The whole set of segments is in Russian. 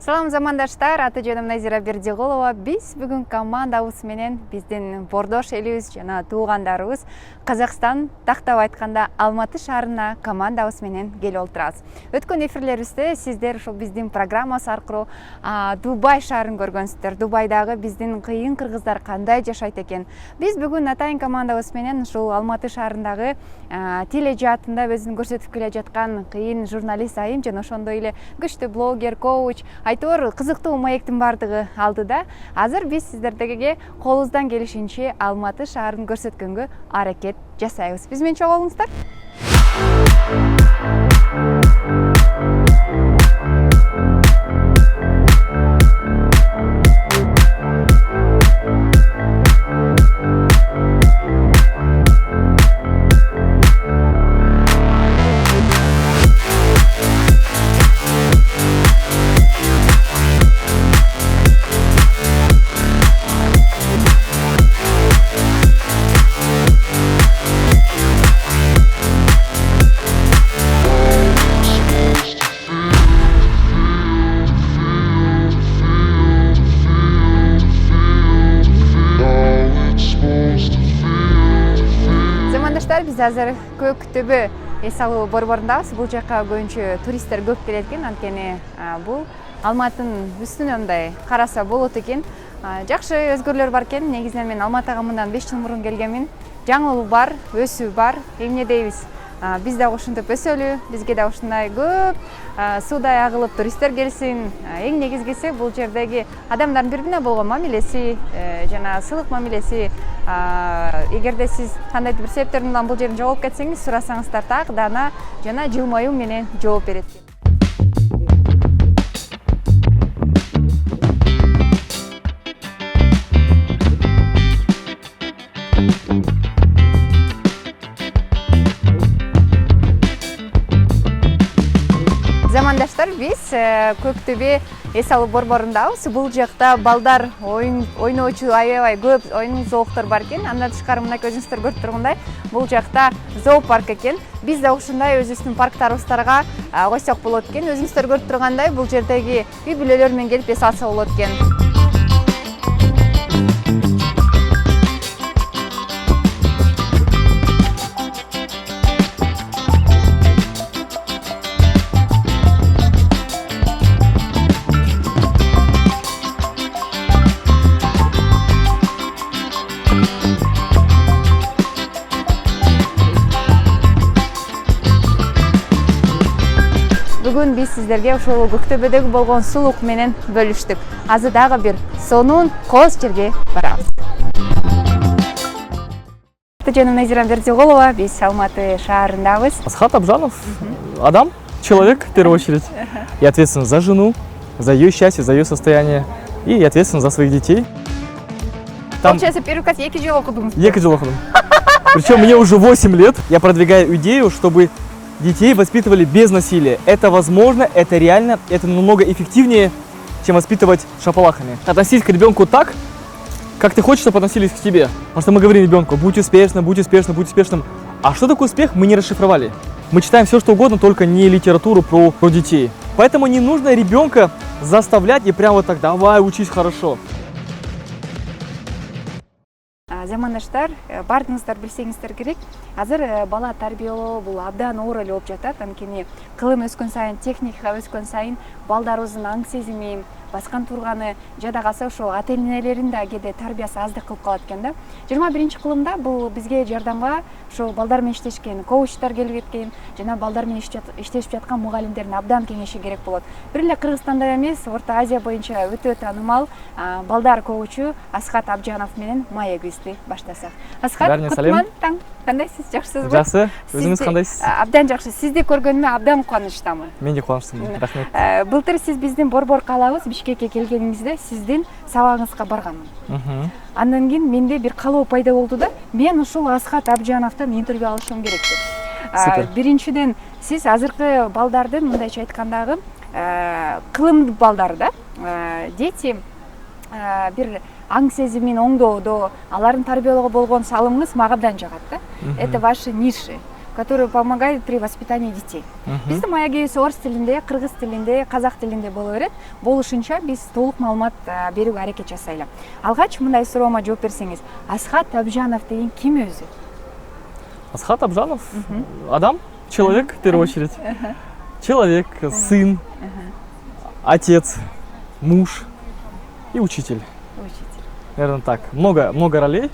Салам замандаштар, аты жөнүм Назира Бердиголова. Биз бүгүн командабыз менен биздин бордош элибиз жана туугандарыбыз Казакстан, тактап айтканда Алматы шаарына командабыз менен келип отурабыз. Өткөн эфирлерибизде сиздер ушул биздин программабыз аркылуу Дубай шаарын көргөнсүздөр. Дубайдагы биздин кыйын кыргыздар кандай жашайт экен. Биз бүгүн атайын командабыз менен ушул Алматы шаарындагы тележаатында өзүн көрсөтүп келе жаткан кыйын журналист айым жана ошондой эле күчтүү блогер, коуч, айтор кызыктуу маектин бардыгы алдыда. Азыр биз сиздерге колубуздан келишинче Алматы шаарын көрсөткөнгө аракет жасайбыз. Биз менен чогуу болуңуздар. Биз азыр көк төбө эс алуу борборундабыз. Бул жака көбүнчө туристтер көп келет экен, анткени бул Алматынын үстүнө мындай караса болот экен. Жакшы өзгөрүүлөр бар экен. Негизинен мен Алматыга мындан 5 жыл мурун келгенмин. Жаңылуу бар, өсүү бар. Эмне дейбиз? Биз да ушинтип өсөлү, бизге да ушундай көп суудай агылып туристтер келсин. Эң негизгиси бул жердеги адамдардын бири-бирине болгон мамилеси жана сыйлык мамилеси. Эгерде сиз кандайдыр бир себептерден улам бул жерден жоголуп кетсеңиз, сурасаңыздар так дана жана жылмаюу менен жооп берет. Замандаштар, биз Көктөбө эс алуу борборундабыз. Бул жакта балдар ойноочу аябай көп ойын зоолуктар бар экен. Андан тышкары мына көзүңүздөр көрүп тургандай, бул жакта зоопарк экен. Биз да ушундай өзүбүздүн парктарыбыздарга койсок болот экен. Өзүңүздөр көрүп тургандай, бул жердеги үй бүлөлөр менен келип эс алса болот экен. Бүгүн биз сиздерге ушул Көктөбөдөгү болгон сулук менен бөлүштүк. Азыр дагы бир сонун кооз жерге барабыз. Жөнүм Назира Бердиголова, биз Алматы шаарындабыз. Асхат Абжанов, адам, человек в первую очередь. И ответственен за жену, за ее счастье, за ее состояние и ответственен за своих детей. Получается, первый класс эки жыл окудуңуз. Эки жыл окудум. Причем мне уже 8 лет. Я продвигаю идею, чтобы детей воспитывали без насилия. Это возможно, это реально, это намного эффективнее, чем воспитывать шапалахами. Относись к ребенку так, как ты хочешь, чтобы относились к тебе. Потому что мы говорим ребенку: будь успешным, будь успешным, будь успешным. А что такое успех, мы не расшифровали. Мы читаем все, что угодно, только не литературу про детей. Поэтому не нужно ребенка заставлять и прямо вот так: давай, учись хорошо. Замандаштар, бардыңыздар билсеңиздер керек. Азыр бала тарбиялоо бул абдан оор эле болуп жатат. Анткени кылым өскөн сайын, техника өскөн сайын балдарыбыздын аң сезими, баскан турганы жада калса ошо ата-энелердин да кээде тарбиясы аздык кылып калат экен да. 21 кылымда бул бизге жардамга ошо балдар менен иштешкен коучтар келип кеткен, жана балдар менен иштешип жаткан мугалимдердин абдан кеңеши керек болот. Бир эле Кыргызстанда эмес, Орто Азия боюнча өтө таанымал балдар коучу Асхат Абжанов менен маегибизди баштасак. Асхат, кутман таң. Кандайсыз, жакшысызбы? Жакшы. Өзүңүз кандайсыз? Абдан жакшы. Сизди көргөнүмө абдан кубанычтамын. Мен де кубанычтамын. Рахмет. Былтыр сиз биздин борбор каалабыз Бишкекке келгениңизде сиздин сабагыңызга барганмын. Андан кийин менде бир калоо пайда болду да, мен ушул Асхат Абжановдон интервью алышым керек деп. Биринчиден, сиз азыркы балдардын мындайча айткандагы кылымдуу балдар да, дети бир аң сезимин оңдоодо, алардын тарбиялоого болгон салымыңыз мага абдан жагат да. Это ваши ниши. которые помогают при воспитании детей. Биздин маягибиз орыс тилинде, кыргыз тилинде, казак тилинде боло берет. Болушунча биз толук маалымат берүүгө аракет жасайлы. Алгач мындай суроомо жооп берсеңиз, Асхат Абжанов деген ким өзү? Асхат Абжанов адам, человек в первую очередь. Человек, сын, отец, муж и учитель. Наверное, так. Много ролей.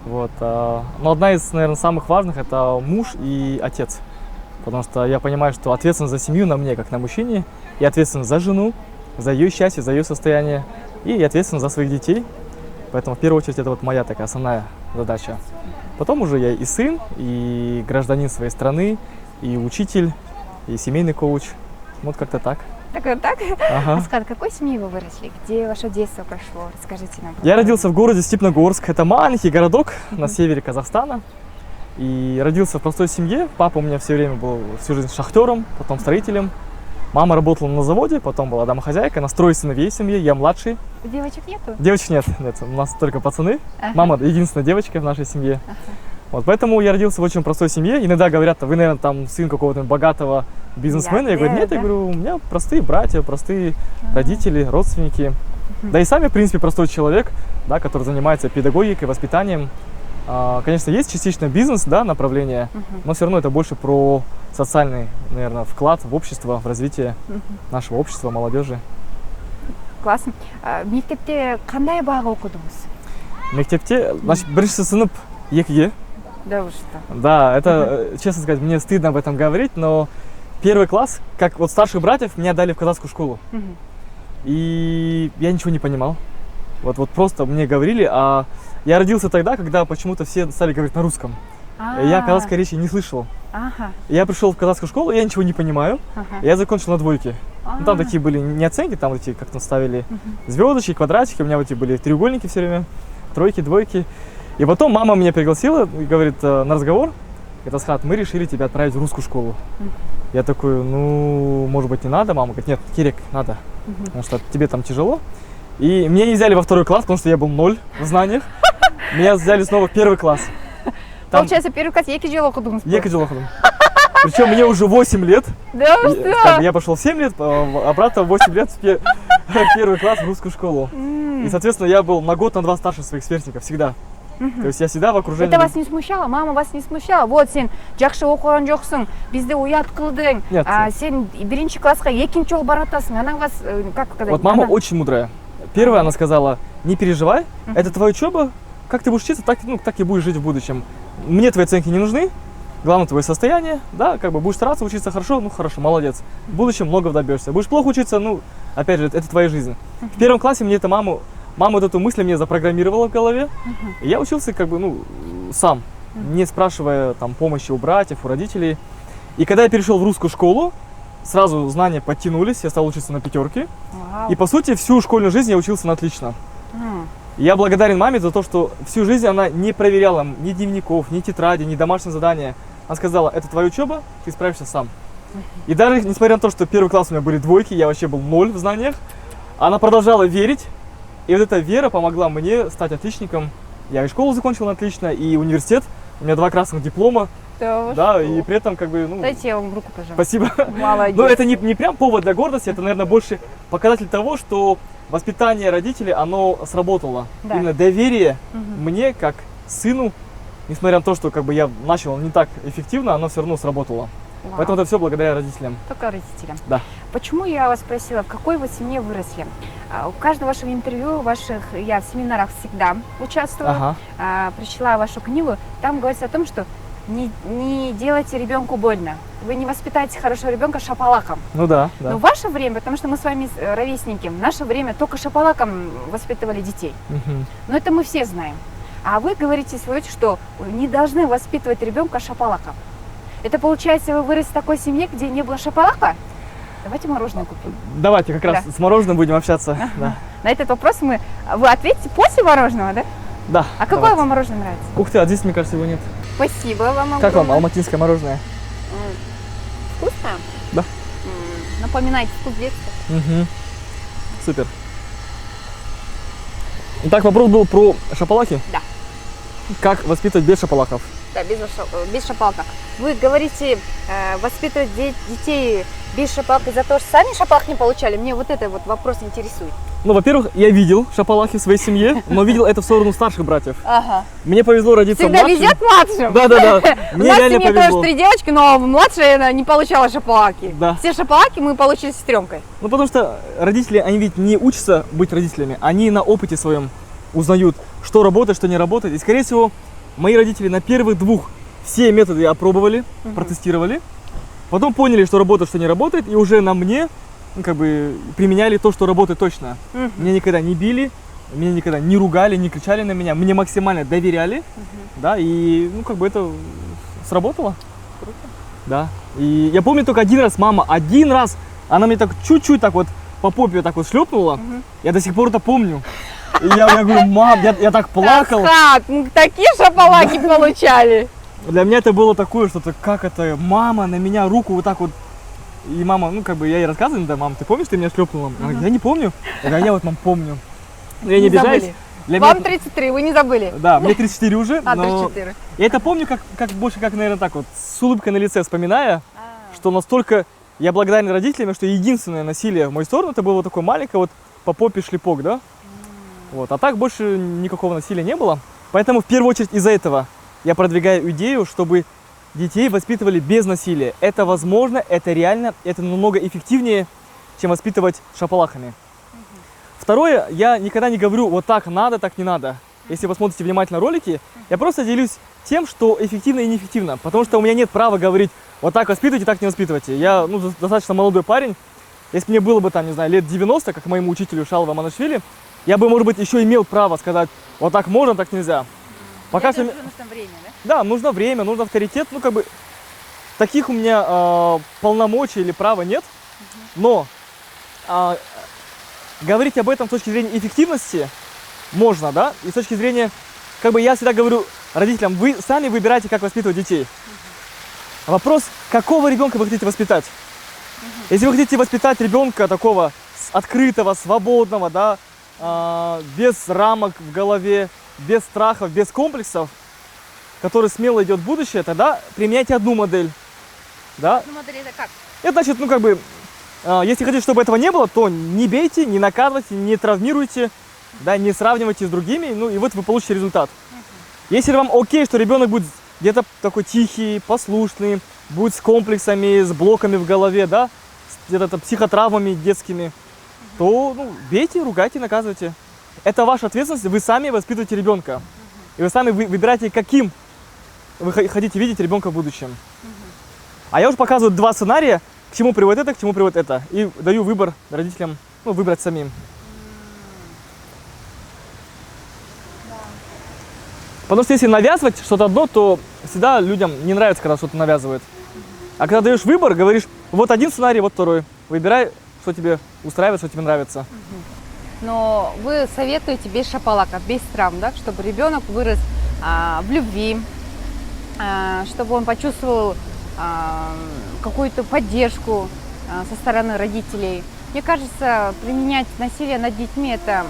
Вот. Но одна из, наверное, самых важных — это муж и отец. Потому что я понимаю, что ответственность за семью на мне, как на мужчине, и ответственность за жену, за ее счастье, за ее состояние, и ответственность за своих детей. Поэтому в первую очередь это вот моя такая основная задача. Потом уже я и сын, и гражданин своей страны, и учитель, и семейный коуч. Вот как-то так. Так? Ага. Асхат, какой семьи вы выросли? Где ваше детство прошло? Расскажите нам. Я родился в городе Степногорск. Это маленький городок на севере Казахстана. И родился в простой семье. Папа у меня все время был всю жизнь шахтером, потом строителем. Мама работала на заводе, потом была домохозяйка. Нас 3 сыновей в семье, я младший. Девочек нету? Девочек нет, у нас только пацаны. Мама единственная девочка в нашей семье. Вот, поэтому я родился в очень простой семье. Иногда говорят, вы, наверное, там сын какого-то богатого бизнесмена. Я говорю, нет, я говорю, у меня простые братья, простые родители, родственники. Да и сами, в принципе, простой человек, да, который занимается педагогикой, воспитанием. Конечно, есть частично бизнес, да, направление, но все равно это больше про социальный, наверное, вклад в общество, в развитие нашего общества, молодежи. Классно. Мектепте кандай бага окудуңуз? Мектепте, значит, биринчи сынып 2-ге. Да вы что? Да, это, честно сказать, мне стыдно об этом говорить, но первый класс, как вот старших братьев, меня дали в казахскую школу. И я ничего не понимал. Вот просто мне говорили, а я родился тогда, когда почему-то все стали говорить на русском. Я казахской речи не слышал. Я пришел в казахскую школу, я ничего не понимаю. Я закончил на 2. Ну, там такие были не оценки, там эти как-то ставили звездочки, квадратики, у меня вот эти были треугольники все время, 3, 2. И потом мама меня пригласила и говорит на разговор, говорит, Асхат, мы решили тебя отправить в русскую школу. Я такой, ну, может быть, не надо? Мама говорит, нет, Кирек, надо, потому что тебе там тяжело. И меня не взяли во 2 класс, потому что я был 0 в знаниях. Меня взяли снова в 1 класс. Получается, 1 класс 2 жыл окудуңуз? 2 жыл окудум. Причем мне уже 8 лет. Да вы что? Я пошел в 7 лет, обратно в 8 лет в 1 класс в русскую школу. И, соответственно, я был на год, на 2 старше своих сверстников, всегда. То есть я всегда в окружении... Это вас не смущало? Мама вас не смущала? Вот, сен жакшы окуган жоксуң, бизди уят кылдың, сен 1 класска 2 жолу баратасың, она вас, как сказать... Вот мама очень мудрая. Первое, она сказала, не переживай, это твоя учеба, как ты будешь учиться, так и будешь жить в будущем. Мне твои оценки не нужны, главное твое состояние, да, как бы будешь стараться учиться хорошо, ну хорошо, молодец. В будущем много добьешься. Будешь плохо учиться, ну, опять же, это твоя жизнь. В 1 классе мне это мама вот эту мысль мне запрограммировала в голове. И я учился как бы, ну, сам, не спрашивая там помощи у братьев, у родителей. И когда я перешел в русскую школу, сразу знания подтянулись, я стал учиться на 5. И по сути всю школьную жизнь я учился на отлично. И я благодарен маме за то, что всю жизнь она не проверяла ни дневников, ни тетради, ни домашние задания. Она сказала, это твоя учеба, ты справишься сам. И даже несмотря на то, что 1 класс у меня были 2, я вообще был 0 в знаниях, она продолжала верить. И вот эта вера помогла мне стать отличником. Я и школу закончил на отлично, и университет. У меня 2 красных диплома. Да, и при этом как бы, ну... Дайте я вам руку, пожалуйста. Спасибо. Молодец. Но это не прям повод для гордости, это, наверное, больше показатель того, что воспитание родителей, оно сработало. Да. Именно доверие мне, как сыну, несмотря на то, что как бы я начал не так эффективно, оно все равно сработало. Вау. Поэтому это все благодаря родителям. Только родителям. Да. Почему я вас спросила, в какой вы семье выросли? У каждого вашего интервью, я в семинарах всегда участвую, прочла вашу книгу, там говорится о том, что не делайте ребенку больно. Вы не воспитаете хорошего ребенка шапалаком. Ну да. Но в ваше время, потому что мы с вами ровесники, в наше время только шапалаком воспитывали детей. Но это мы все знаем. А вы говорите, что не должны воспитывать ребенка шапалаком. Это получается, вы выросли в такой семье, где не было шапалака? Давайте мороженое купим. Давайте как раз с мороженым будем общаться. Да. На этот вопрос вы ответите после мороженого, да? Да. А какое вам мороженое нравится? Ух ты, а здесь, мне кажется, его нет. Спасибо вам огромное. Как вам алматинское мороженое? Вкусное? Да. Напоминает вкус детства. Супер. Итак, вопрос был про шапалаки? Да. Как воспитывать без шапалаков? Да, без шапалака. Вы говорите, воспитывать детей без шапалака за то, что сами шапалак не получали? Мне вот это вот вопрос интересует. Ну, во-первых, я видел шапалахи в своей семье, но видел это в сторону старших братьев. Ага. Мне повезло родиться Всегда младшим. везет младшим? Да. У Мне нас в реально семье повезло. тоже 3 девочки, но младшая она не получала шапалаки. Да. Все шапалаки мы получили с сестренкой. Ну, потому что родители, они ведь не учатся быть родителями, они на опыте своем узнают, что работает, что не работает. И, скорее всего, мои родители на первых 2 все методы опробовали, протестировали, потом поняли, что работает, что не работает, и уже на мне применяли то, что работает точно. Меня никогда не били, меня никогда не ругали, не кричали на меня, мне максимально доверяли, да, и, это сработало. Круто. Да, и я помню только мама один раз, она мне так чуть-чуть так вот по попе так вот шлепнула, я до сих пор это помню. И я говорю, мам, я так плакал. Асхат, такие шапалаки получали. Для меня это было такое, что-то, как это, мама на меня руку вот так вот. И мама, я ей рассказываю, да, мам, ты помнишь, ты меня шлепнула? Она говорит, я не помню. Я говорю, я вот, мам, помню. Но я не обижаюсь. Вам 33, вы не забыли? Да, мне 34 уже, но 34. я это помню, больше, наверное, так вот, с улыбкой на лице вспоминая, что настолько я благодарен родителям, что единственное насилие в мою сторону, это было вот такое маленькое вот по попе шлепок, да? Вот, а так больше никакого насилия не было. Поэтому в первую очередь из-за этого я продвигаю идею, чтобы детей воспитывали без насилия. Это возможно, это реально, это намного эффективнее, чем воспитывать шапалахами. Второе, я никогда не говорю, вот так надо, так не надо. Если вы смотрите внимательно ролики, я просто делюсь тем, что эффективно и неэффективно. Потому что у меня нет права говорить, вот так воспитывайте, так не воспитывайте. Я достаточно молодой парень. Если мне было бы там, не знаю, лет 90, как моему учителю Шалва Манашвили, я бы, может быть, еще имел право сказать, вот так можно, так нельзя. Пока Это что... уже нужно время, да? Да, нужно время, нужно авторитет. Таких у меня полномочий или права нет. Но говорить об этом с точки зрения эффективности можно, да? И с точки зрения, я всегда говорю родителям, вы сами выбираете, как воспитывать детей. Вопрос, какого ребенка вы хотите воспитать? Если вы хотите воспитать ребенка такого открытого, свободного, да, без рамок в голове, без страхов, без комплексов, который смело идет в будущее, тогда применяйте одну модель. Да? Одну модель это как? Это значит, если хотите, чтобы этого не было, то не бейте, не наказывайте, не травмируйте, да, не сравнивайте с другими, и вот вы получите результат. Если вам окей, что ребенок будет где-то такой тихий, послушный, будет с комплексами, с блоками в голове, да, где-то психотравмами детскими, то бейте, ругайте, наказывайте. Это ваша ответственность, вы сами воспитываете ребенка. И вы сами выбираете, каким вы хотите видеть ребенка в будущем. А я уже показываю 2 сценария, к чему приводит это, к чему приводит это. И даю выбор родителям, выбрать самим. Потому что если навязывать что-то одно, то всегда людям не нравится, когда что-то навязывают. А когда даешь выбор, говоришь, вот один сценарий, вот второй. Выбирай, что тебе устраивает, что тебе нравится. Но вы советуете без шапалаков, без травм, да, чтобы ребенок вырос в любви, чтобы он почувствовал какую-то поддержку со стороны родителей. Мне кажется, применять насилие над детьми – это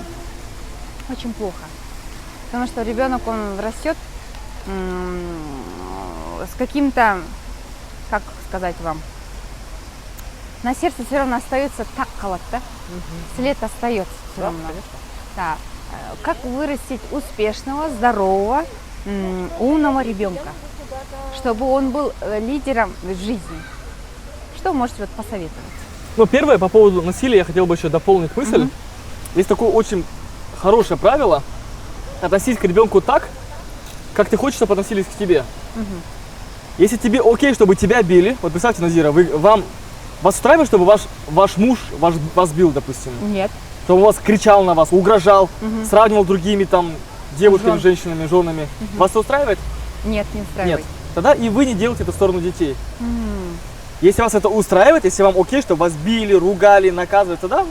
очень плохо. Потому что ребенок, он растет с каким-то, как сказать вам, на сердце все равно остается так да? След остается все равно. Да. Как вырастить успешного, здорового, умного ребенка, чтобы он был лидером в жизни? Что вы можете посоветовать? Первое, по поводу насилия, я хотел бы еще дополнить мысль. Есть такое очень хорошее правило: относись к ребенку так, как ты хочешь, чтобы относились к тебе. Если тебе окей, чтобы тебя били, вот представьте, Назира, вас устраивает, чтобы ваш муж вас бил, допустим? Нет. Чтобы он вас кричал на вас, угрожал, сравнивал с другими девушками, женщинами, женами. Вас это устраивает? Нет, не устраивает. Нет. Тогда и вы не делаете это в сторону детей. Если вас это устраивает, если вам окей, чтобы вас били, ругали, наказывали, тогда,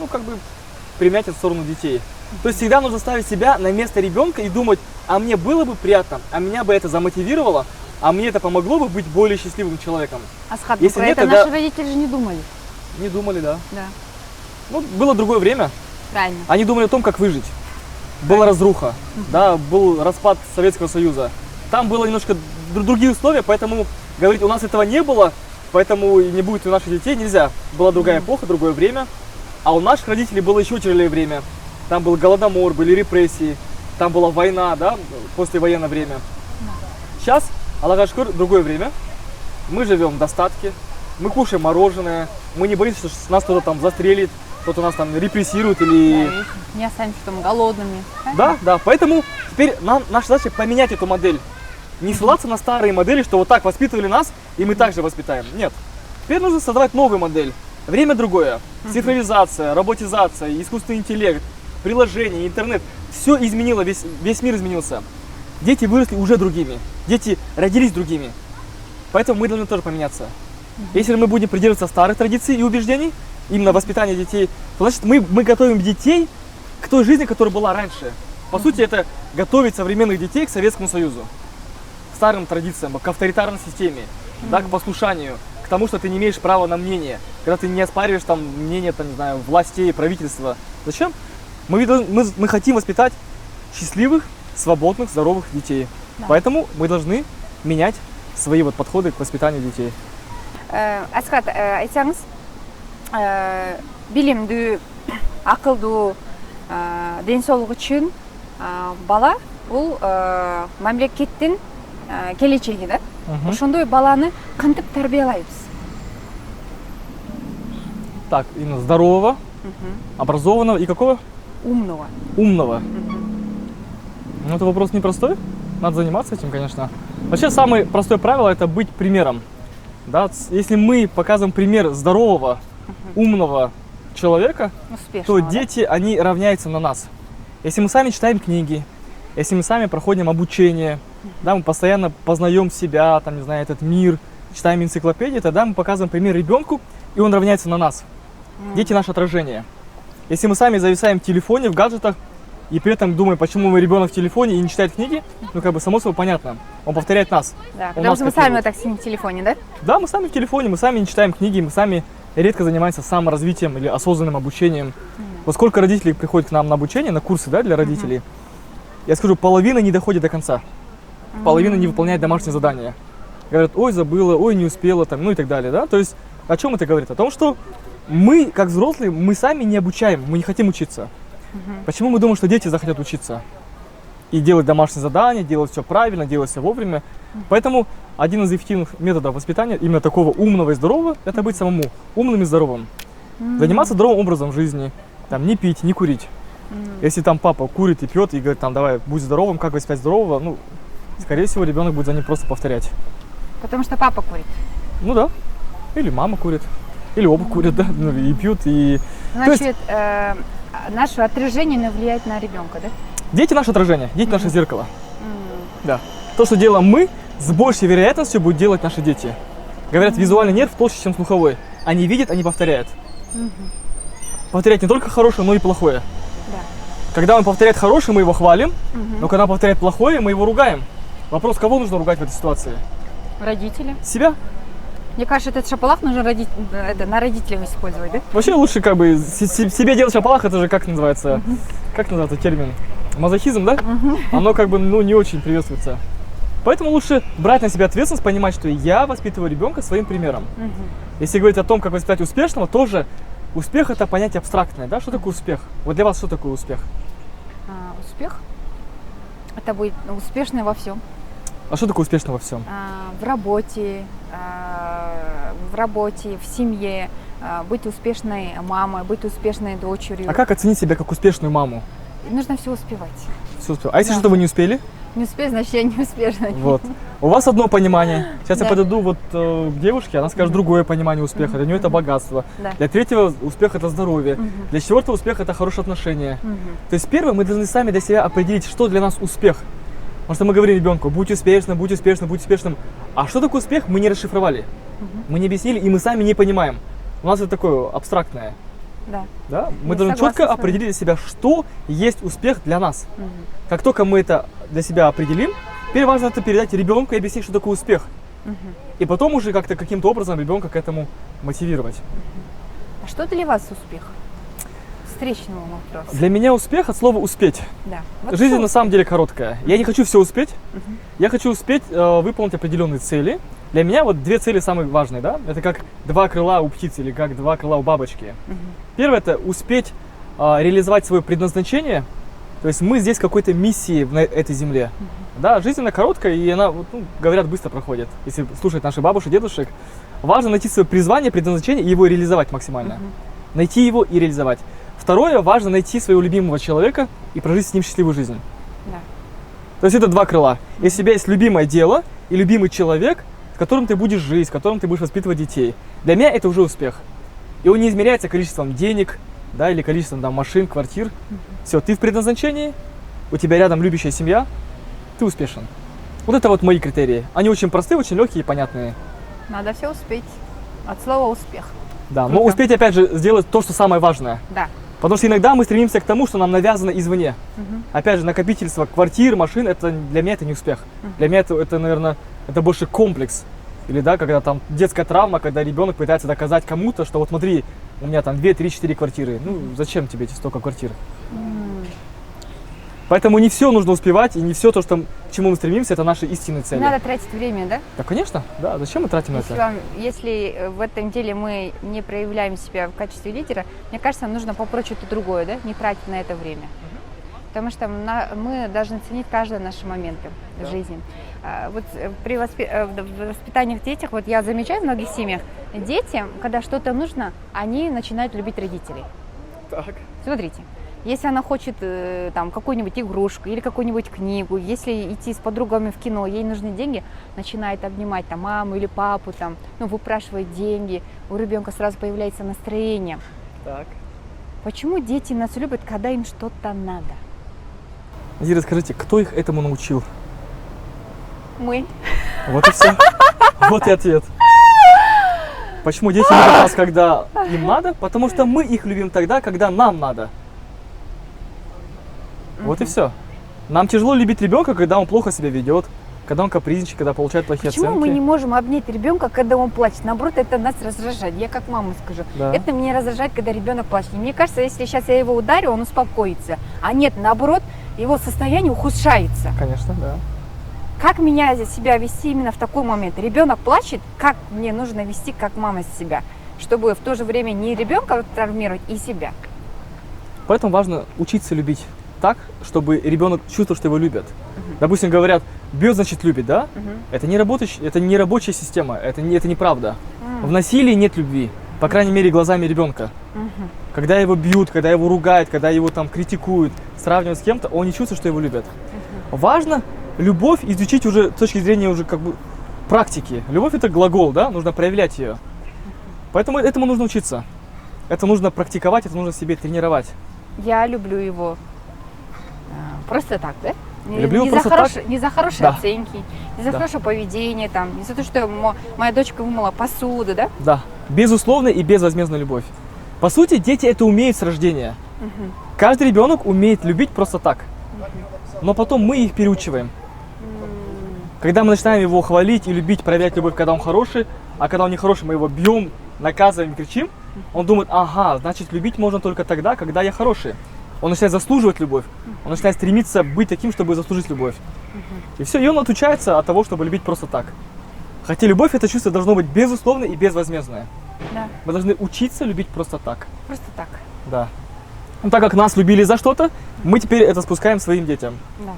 применяйте это в сторону детей. То есть всегда нужно ставить себя на место ребенка и думать, а мне было бы приятно, а меня бы это замотивировало, а мне это помогло бы быть более счастливым человеком. Асхат, если про нет, это тогда... наши родители же не думали. Не думали, да. Да. Было другое время. Правильно. Они думали о том, как выжить. Была разруха, да, был распад Советского Союза. Там было немножко другие условия, поэтому говорить, у нас этого не было, поэтому и не будет у наших детей, нельзя. Была другая эпоха, другое время. А у наших родителей было еще тяжелее время. Там был голодомор, были репрессии, там была война, да, послевоенное время. Сейчас, Аллах шукр, другое время. Мы живем в достатке, мы кушаем мороженое, мы не боимся, что нас кто-то там застрелит, кто-то нас там репрессирует или... Да, не останемся там голодными. Да, да, поэтому теперь наша задача поменять эту модель. Не ссылаться на старые модели, что вот так воспитывали нас, и мы так же воспитаем. Нет. Теперь нужно создавать новую модель. Время другое. Цифровизация, роботизация, искусственный интеллект, приложения, интернет. Все изменило, весь мир изменился. Дети выросли уже другими. Дети родились другими. Поэтому мы должны тоже поменяться. Если мы будем придерживаться старых традиций и убеждений, именно воспитания детей, то значит мы готовим детей к той жизни, которая была раньше. По сути, это готовить современных детей к Советскому Союзу. К старым традициям, к авторитарной системе, да, к послушанию, к тому, что ты не имеешь права на мнение, когда ты не оспариваешь там мнение, там, не знаю, властей, правительства. Зачем? Мы хотим воспитать счастливых, свободных, здоровых детей. Да. Поэтому мы должны менять свои вот подходы к воспитанию детей. Асхат, айтсаңыз, билимдүү, акылдуу, денсаулык үчүн бала бул мамлекеттин келечеги да. Ошондой баланы кантип тарбиялайбыз? Так, именно здорового, образованного и какого? Умного. Умного. Ну, это вопрос непростой. Надо заниматься этим, конечно. Вообще, самое простое правило – это быть примером. Да? Если мы показываем пример здорового, умного человека, то дети, они равняются на нас. Если мы сами читаем книги, если мы сами проходим обучение, да, мы постоянно познаем себя, там, не знаю, этот мир, читаем энциклопедии, тогда мы показываем пример ребенку, и он равняется на нас. Дети – наше отражение. Если мы сами зависаем в телефоне, в гаджетах, и при этом думаем, почему мой ребенок в телефоне и не читает книги, ну, как бы, само собой понятно. Он повторяет нас. Да, потому что мы сами вот так сидим в телефоне, да? Да, мы сами в телефоне, мы сами не читаем книги, мы сами редко занимаемся саморазвитием или осознанным обучением. Вот сколько родителей приходит к нам на обучение, на курсы, да, для родителей, я скажу, половина не доходит до конца. Половина не выполняет домашние задания. Говорят, ой, забыла, ой, не успела, там, ну и так далее, да. То есть, о чем это говорит? О том, что мы, как взрослые, мы сами не обучаем, мы не хотим учиться. Почему мы думаем, что дети захотят учиться? И делать домашние задания, делать все правильно, делать все вовремя. Поэтому один из эффективных методов воспитания, именно такого умного и здорового, это быть самому умным и здоровым. Заниматься здоровым образом жизни, там, не пить, не курить. Если там папа курит и пьет и говорит, там, давай, будь здоровым, как воспитать здорового, ну, скорее всего, ребенок будет за ним просто повторять. Потому что папа курит? Ну да. Или мама курит. Или оба курят, да, ну, и пьют, и... Значит, наше отражение не влияет на ребенка, да? Дети наше отражение, дети наше зеркало. Да. То, что делаем мы, с большей вероятностью будут делать наши дети. Говорят, визуальный нерв толще, чем слуховой. Они видят, они повторяют. Повторять не только хорошее, но и плохое. Да. Когда он повторяет хорошее, мы его хвалим, но когда он повторяет плохое, мы его ругаем. Вопрос, кого нужно ругать в этой ситуации? Родители. Себя? Мне кажется, этот шапалах нужно на родителей использовать, да? Вообще лучше как бы себе делать шапалах, это же как называется? Как называется термин? Мазохизм, да? Оно как бы, ну, не очень приветствуется. Поэтому лучше брать на себя ответственность, понимать, что я воспитываю ребенка своим примером. Если говорить о том, как воспитать успешного, тоже успех – это понятие абстрактное, да? Что такое успех? Вот для вас что такое успех? Успех – это быть успешным во всем. А что такое успешно во всем? В работе, в семье, быть успешной мамой, быть успешной дочерью. А как оценить себя как успешную маму? Нужно все успевать. Все успевать. А если что-то вы не успели? Не успеть, значит, я не успешна. Вот. У вас одно понимание. Сейчас я подойду вот к девушке, она скажет другое понимание успеха. Для нее это богатство. Для третьего успех это здоровье. Для четвертого успех это хорошие отношения. То есть первое, мы должны сами для себя определить, что для нас успех. Потому что мы говорим ребенку, будь успешным, будь успешным, будь успешным. А что такое успех, мы не расшифровали. Мы не объяснили, и мы сами не понимаем. У нас это такое абстрактное. Да? Мы должны четко определить для себя, что есть успех для нас. Как только мы это для себя определим, теперь важно это передать ребенку и объяснить, что такое успех. И потом уже как-то каким-то образом ребенка к этому мотивировать. А что для вас успех? встречному вопросу. Для меня успех от слова «успеть». Да. Вот Жизнь что- на самом деле короткая. Я не хочу все успеть. Мгм. Я хочу успеть выполнить определенные цели. Для меня вот две цели самые важные, да? Это как два крыла у птицы или как два крыла у бабочки. Мгм. Первое – это успеть реализовать свое предназначение. То есть мы здесь какой-то миссии на этой земле. Да, жизнь она короткая, и она, вот, ну, говорят, быстро проходит. Если слушать наших бабушек, дедушек, важно найти свое призвание, предназначение и его реализовать максимально. Мгм. Найти его и реализовать. Второе, важно найти своего любимого человека и прожить с ним счастливую жизнь. Да. То есть это два крыла. Если у тебя есть любимое дело и любимый человек, с которым ты будешь жить, с которым ты будешь воспитывать детей, для меня это уже успех. И он не измеряется количеством денег, да, или количеством там, машин, квартир. Все, ты в предназначении, у тебя рядом любящая семья, ты успешен. Вот это вот мои критерии. Они очень простые, очень легкие и понятные. Надо все успеть. От слова успех. Да, но Круто. успеть опять же сделать то, что самое важное. Да. Потому что иногда мы стремимся к тому, что нам навязано извне. Мгм. Опять же, накопительство квартир, машин, это для меня это не успех. Для меня это, наверное, это больше комплекс. Или да, когда там детская травма, когда ребенок пытается доказать кому-то, что вот смотри, у меня там 2, 3, 4 квартиры. Ну, зачем тебе эти столько квартир? Поэтому не все нужно успевать, и не все то, что, к чему мы стремимся, это наши истинные Не цели. надо тратить время, да? Да, конечно, да, зачем мы тратим на Если, это? если в этом деле мы не проявляем себя в качестве лидера, мне кажется, нужно попробовать что-то другое, да? Не тратить на это время. Потому что мы должны ценить каждые наши моменты в жизни. Вот при в воспитании детей, вот я замечаю в многих семьях, дети, когда что-то нужно, они начинают любить родителей. Так. Смотрите, если она хочет там какую-нибудь игрушку или какую-нибудь книгу, если идти с подругами в кино, ей нужны деньги, начинает обнимать там маму или папу, там, ну, выпрашивает деньги, у ребенка сразу появляется настроение. Так. Почему дети нас любят, когда им что-то надо? Зира, скажите, кто их этому научил? Мы. Вот и все. Вот и ответ. Почему дети любят нас, когда им надо? Потому что мы их любим тогда, когда нам надо. Вот и все. Нам тяжело любить ребенка, когда он плохо себя ведет, когда он капризничает, когда получает плохие Почему оценки. мы не можем обнять ребенка, когда он плачет? Наоборот, это нас раздражает. Я как мама скажу. Да. Это меня раздражает, когда ребенок плачет. И мне кажется, если сейчас я его ударю, он успокоится. А нет, наоборот, его состояние ухудшается. Конечно, да. Как меня себя вести именно в такой момент? Ребенок плачет, как мне нужно вести, как мама себя, чтобы в то же время не ребенка травмировать, и себя. Поэтому важно учиться любить так, чтобы ребенок чувствовал, что его любят. Допустим, говорят, бьет, значит любит, да? Это не рабочая система, это неправда. В насилии нет любви, по крайней мере, глазами ребенка. Когда его бьют, когда его ругают, когда его там критикуют, сравнивают с кем-то, он не чувствует, что его любят. Важно любовь изучить уже с точки зрения уже как бы практики. Любовь это глагол, да? Нужно проявлять ее. Поэтому этому нужно учиться. Это нужно практиковать, это нужно себе тренировать. Я люблю его просто так, да? Люблю не, просто за так? не за хорошие Да. оценки, не за Да. хорошее поведение, там, не за то, что моя дочка вымыла посуду, да? Да, безусловная и безвозмездная любовь. По сути, дети это умеют с рождения. Каждый ребенок умеет любить просто так. Но потом мы их переучиваем. Когда мы начинаем его хвалить и любить, проявлять любовь, когда он хороший, а когда он не хороший, мы его бьем, наказываем, кричим, он думает, ага, значит, любить можно только тогда, когда я хороший. Он начинает заслуживать любовь, он начинает стремиться быть таким, чтобы заслужить любовь. И все, и он отучается от того, чтобы любить просто так. Хотя любовь, это чувство должно быть безусловное и безвозмездное. Да, Мы должны учиться любить просто так. просто так. Да. Ну, так как нас любили за что-то, мы теперь это спускаем своим детям. Да.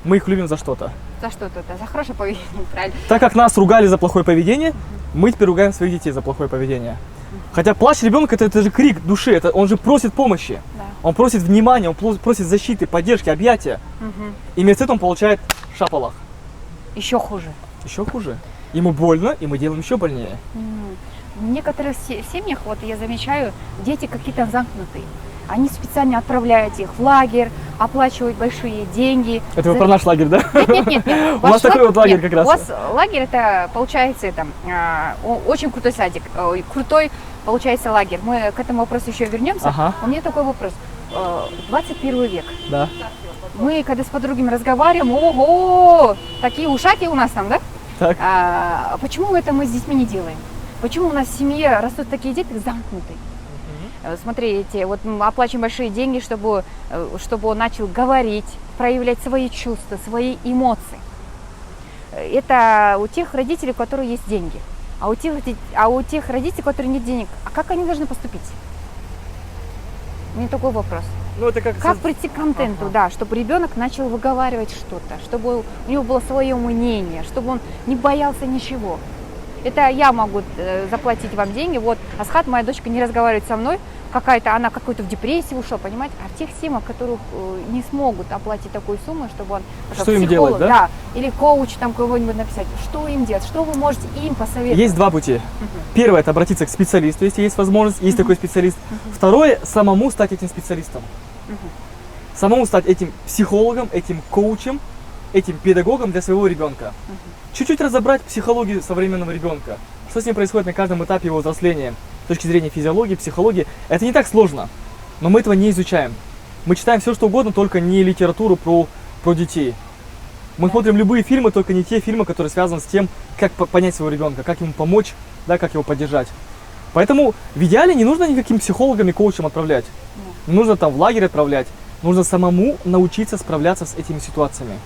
Мы их любим за что-то. За что-то, за хорошее поведение, правильно? Так как нас ругали за плохое поведение, мы теперь ругаем своих детей за плохое поведение. Хотя плач ребенка это же крик души, он же просит помощи. Да. Он просит внимания, он просит защиты, поддержки, объятия. И вместо этого он получает шапалах. Еще хуже. Еще хуже. Ему больно, и мы делаем еще больнее. В некоторых семьях, вот я замечаю, дети какие-то замкнутые. Они специально отправляют их в лагерь, оплачивают большие деньги. Это вы про наш лагерь, да? Нет. У нас такой вот лагерь как раз. У вас лагерь, это получается очень крутой садик, крутой получается лагерь. Мы к этому вопросу еще вернемся. Ага. У меня такой вопрос. 21 век. Да. Мы когда с подругами разговариваем, ого, такие ушаки у нас там, да? Так. Почему это мы с детьми не делаем? Почему у нас в семье растут такие дети замкнутые? Смотрите, вот мы оплачиваем большие деньги, чтобы он начал говорить, проявлять свои чувства, свои эмоции. Это у тех родителей, у которых есть деньги. А у тех родителей, у которых нет денег, а как они должны поступить? У меня такой вопрос. Ну, это Как прийти к контенту, да, чтобы ребенок начал выговаривать что-то, чтобы у него было свое мнение, чтобы он не боялся ничего. Это я могу заплатить вам деньги. Вот Асхат, моя дочка, не разговаривает со мной, она какой-то в депрессию ушла, понимаете? А в тех семьях, которых не смогут оплатить такую сумму, чтобы он... Что им делать, да? Да, или коуч там кого-нибудь написать. Что им делать? Что вы можете им посоветовать? Есть два пути. Первое – это обратиться к специалисту, если есть возможность, есть такой специалист. Второе – самому стать этим специалистом. Самому стать этим психологом, этим коучем, этим педагогом для своего ребенка. Чуть-чуть разобрать психологию современного ребенка. Что с ним происходит на каждом этапе его взросления. С точки зрения физиологии, психологии. Это не так сложно, но мы этого не изучаем. Мы читаем все, что угодно, только не литературу про детей. Мы смотрим любые фильмы, только не те фильмы, которые связаны с тем, как понять своего ребенка, как ему помочь, да, как его поддержать. Поэтому в идеале не нужно никаким психологам и коучам отправлять. Не нужно там в лагерь отправлять. Нужно самому научиться справляться с этими ситуациями.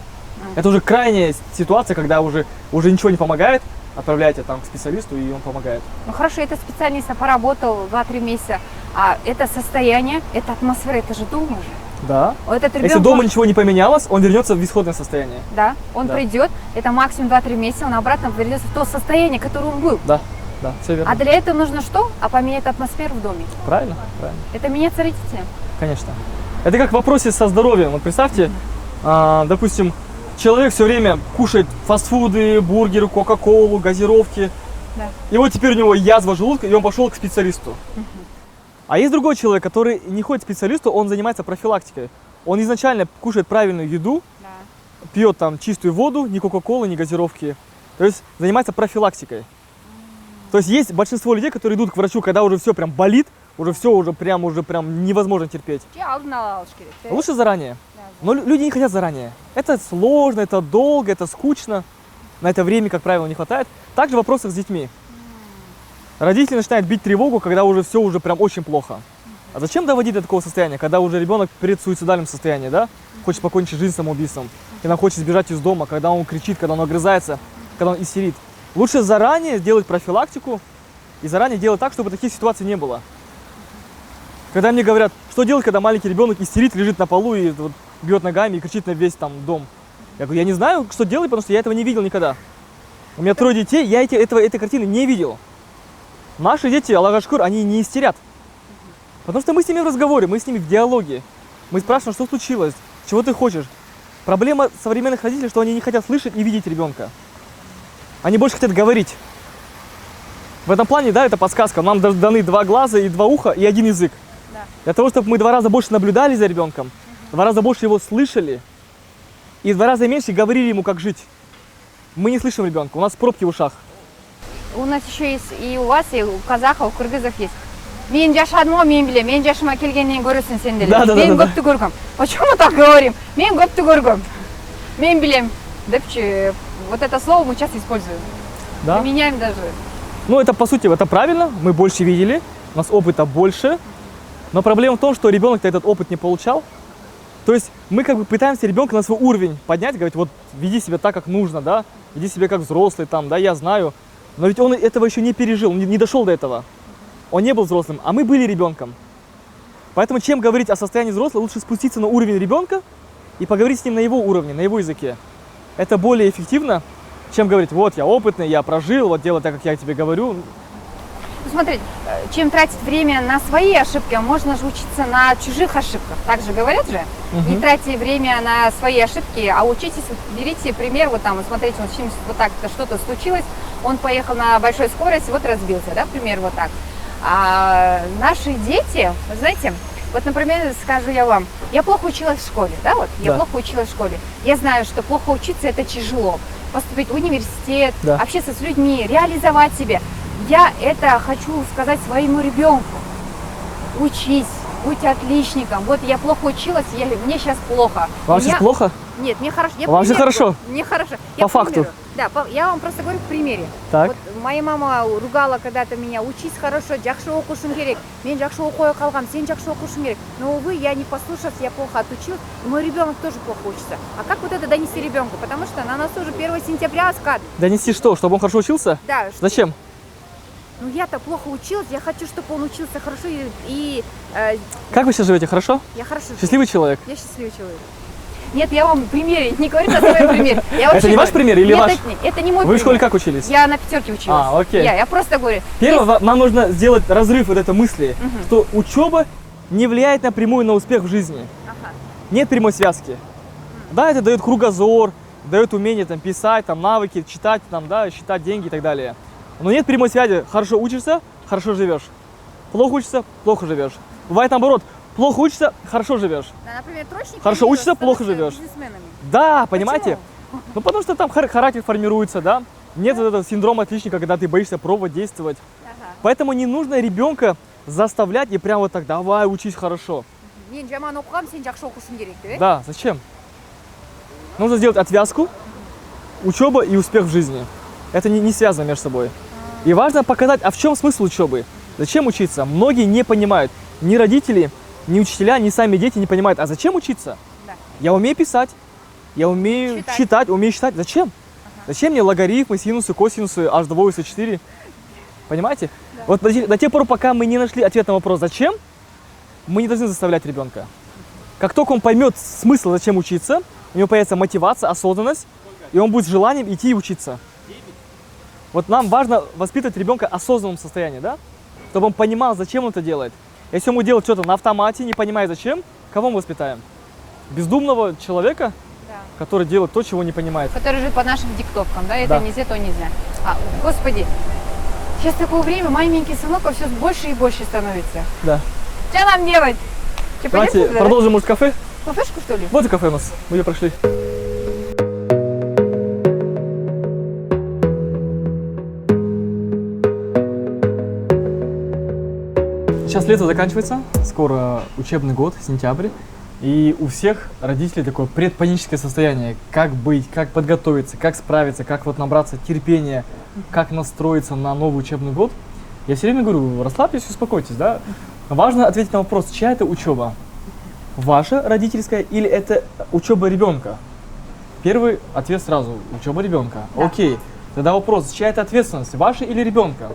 Это уже крайняя ситуация, когда уже ничего не помогает. Отправляйте там к специалисту, и он помогает. Ну хорошо, это специалист поработал 2-3 месяца, а это состояние, это атмосфера, это же дома же. Да. Этот ребенок, если дома ничего не поменялось, он вернется в исходное состояние. Да, он придет, это максимум 2-3 месяца, он обратно вернется в то состояние, которое он был. Да, все верно. А для этого нужно что? Поменять атмосферу в доме. Правильно. Это меняться родителям. Конечно. Это как в вопросе со здоровьем. Вот представьте, допустим, человек все время кушает фастфуды, бургеры, кока-колу, газировки. Да. И вот теперь у него язва желудка, и он пошел к специалисту. А есть другой человек, который не ходит к специалисту, он занимается профилактикой. Он изначально кушает правильную еду, пьет там чистую воду, ни кока-колы, ни газировки. То есть занимается профилактикой. То есть есть большинство людей, которые идут к врачу, когда уже все прям болит, уже прям невозможно терпеть. Лучше заранее. Но люди не хотят заранее. Это сложно, это долго, это скучно. На это времени, как правило, не хватает. Также в вопросах с детьми. Родители начинают бить тревогу, когда уже все прям очень плохо. А зачем доводить до такого состояния, когда уже ребенок перед суицидальным состоянием, да? Хочет покончить жизнь самоубийством. Когда он хочет сбежать из дома, когда он кричит, когда он огрызается, когда он истерит. Лучше заранее делать профилактику и заранее делать так, чтобы таких ситуаций не было. Когда мне говорят, что делать, когда маленький ребенок истерит, лежит на полу и вот бьет ногами и кричит на весь там дом. Я говорю, я не знаю, что делать, потому что я этого не видел никогда. У меня 3 детей, я этой картины не видел. Наши дети, Аллах ашкур, они не истерят. Потому что мы с ними в разговоре, мы с ними в диалоге. Мы спрашиваем, что случилось, чего ты хочешь. Проблема современных родителей, что они не хотят слышать и видеть ребенка. Они больше хотят говорить. В этом плане, да, это подсказка. Нам даны 2 глаза и 2 уха и 1 язык. Да. Для того, чтобы мы 2 раза больше наблюдали за ребенком, 2 раза больше его слышали и 2 раза меньше говорили ему, как жить. Мы не слышим ребенка, у нас пробки в ушах. У нас еще есть и у вас, и у казахов, у кыргызов есть. Мен жашадым, мен билем, мен жашыма келгеннен көрөсүң сен деле. Мен көптү көргөм. Почему так говорим? Мен көптү көргөм. Мен билем. Депчи, вот это слово мы часто используем. Да? Применяем даже. Ну, это по сути, это правильно, мы больше видели, у нас опыта больше. Но проблема в том, что ребенок-то этот опыт не получал. То есть мы как бы пытаемся ребенка на свой уровень поднять, говорить, вот веди себя так, как нужно, да, веди себя как взрослый, там, да, я знаю. Но ведь он этого еще не пережил, он не дошел до этого. Он не был взрослым, а мы были ребенком. Поэтому чем говорить о состоянии взрослого, лучше спуститься на уровень ребенка и поговорить с ним на его уровне, на его языке. Это более эффективно, чем говорить, вот я опытный, я прожил, вот делай так, как я тебе говорю. Ну, смотрите, чем тратить время на свои ошибки, можно же учиться на чужих ошибках. Так же говорят же, не тратьте время на свои ошибки, а учитесь, берите пример, вот там, смотрите, вот с чем вот так-то что-то случилось, он поехал на большой скорости, вот разбился, да, пример вот так. А наши дети, вы знаете, вот, например, скажу я вам, я плохо училась в школе, да, вот, я плохо училась в школе. Я знаю, что плохо учиться это тяжело. Поступить в университет, общаться с людьми, реализовать себя. Я это хочу сказать своему ребенку. Учись, быть отличником. Вот я плохо училась, мне сейчас плохо. Вам сейчас плохо? Нет, мне хорошо. Вам же хорошо? Мне хорошо. По факту? Да, я вам просто говорю в примере. Так. Вот моя мама ругала когда-то меня: учись хорошо, жақсы оқушың керек. Мен жақсы оқуға қалғам, сен жақсы оқушың керек. Но, увы, я не послушалась, я плохо отучилась, и мой ребенок тоже плохо учится. А как вот это донести ребенку? Потому что на нас уже 1 сентября скат. Донести что? Чтобы он хорошо учился? Да. Зачем? Ну, я-то плохо училась, я хочу, чтобы он учился хорошо Как вы сейчас живете? Хорошо? Я хорошо. Счастливый человек? Я счастливый человек. Нет, я вам примере, не говорю о своем примере. Это не ваш пример или ваш? Это не мой пример. Вы в школе как учились? Я на 5 училась. Окей. Я просто говорю. Первое, нам нужно сделать разрыв вот этой мысли, что учеба не влияет напрямую на успех в жизни. Ага. Нет прямой связки. Да, это дает кругозор, дает умение там, писать, там, навыки, читать, там, да, считать деньги и так далее. Но нет прямой связи. Хорошо учишься, хорошо живешь. Плохо учишься, плохо живешь. Бывает наоборот. Плохо учишься, хорошо живешь. Да, например, троечники хорошо учишься, плохо живешь. Да, понимаете? Почему? Ну потому что там характер формируется, да? Нет вот этого синдрома отличника, когда ты боишься пробовать, действовать. Ага. Поэтому не нужно ребенка заставлять и прям вот так: давай, учись хорошо. Мен жаман оқығам, сен жақсы оқушың керек, да? Да, зачем? Нужно сделать отвязку, учеба и успех в жизни. Это не связано между собой. И важно показать, а в чем смысл учебы? Зачем учиться? Многие не понимают. Ни родители, ни учителя, ни сами дети не понимают, а зачем учиться? Да. Я умею писать, я умею читать, умею считать. Зачем? Зачем мне логарифмы, синусы, косинусы, h2, s4? Понимаете? Да. Вот до тех пор, пока мы не нашли ответ на вопрос «зачем?», мы не должны заставлять ребенка. Как только он поймет смысл, зачем учиться, у него появится мотивация, осознанность, и он будет с желанием идти и учиться. Вот нам важно воспитывать ребенка в осознанном состоянии, да? Чтобы он понимал, зачем он это делает. Если он делает что-то на автомате, не понимая зачем, кого мы воспитаем? Бездумного человека, Да. который делает то, чего не понимает. Который живет по нашим диктовкам, да? Это Да. нельзя, то нельзя. Господи, сейчас такое время, маленький сынок все больше и больше становится. Да. Что нам делать? Что, Давайте пойдём туда, да? продолжим, может, кафе? Кафешку, что ли? Вот и кафе у нас, мы ее прошли. Сейчас лето заканчивается, скоро учебный год, сентябрь, и у всех родителей такое предпаническое состояние. Как быть, как подготовиться, как справиться, как вот набраться терпения, как настроиться на новый учебный год. Я все время говорю: расслабьтесь, успокойтесь, да? Важно ответить на вопрос, чья это учеба? Ваша родительская или это учеба ребенка? Первый ответ сразу: учеба ребенка. Да. Окей. Тогда вопрос: чья это ответственность? Ваша или ребенка?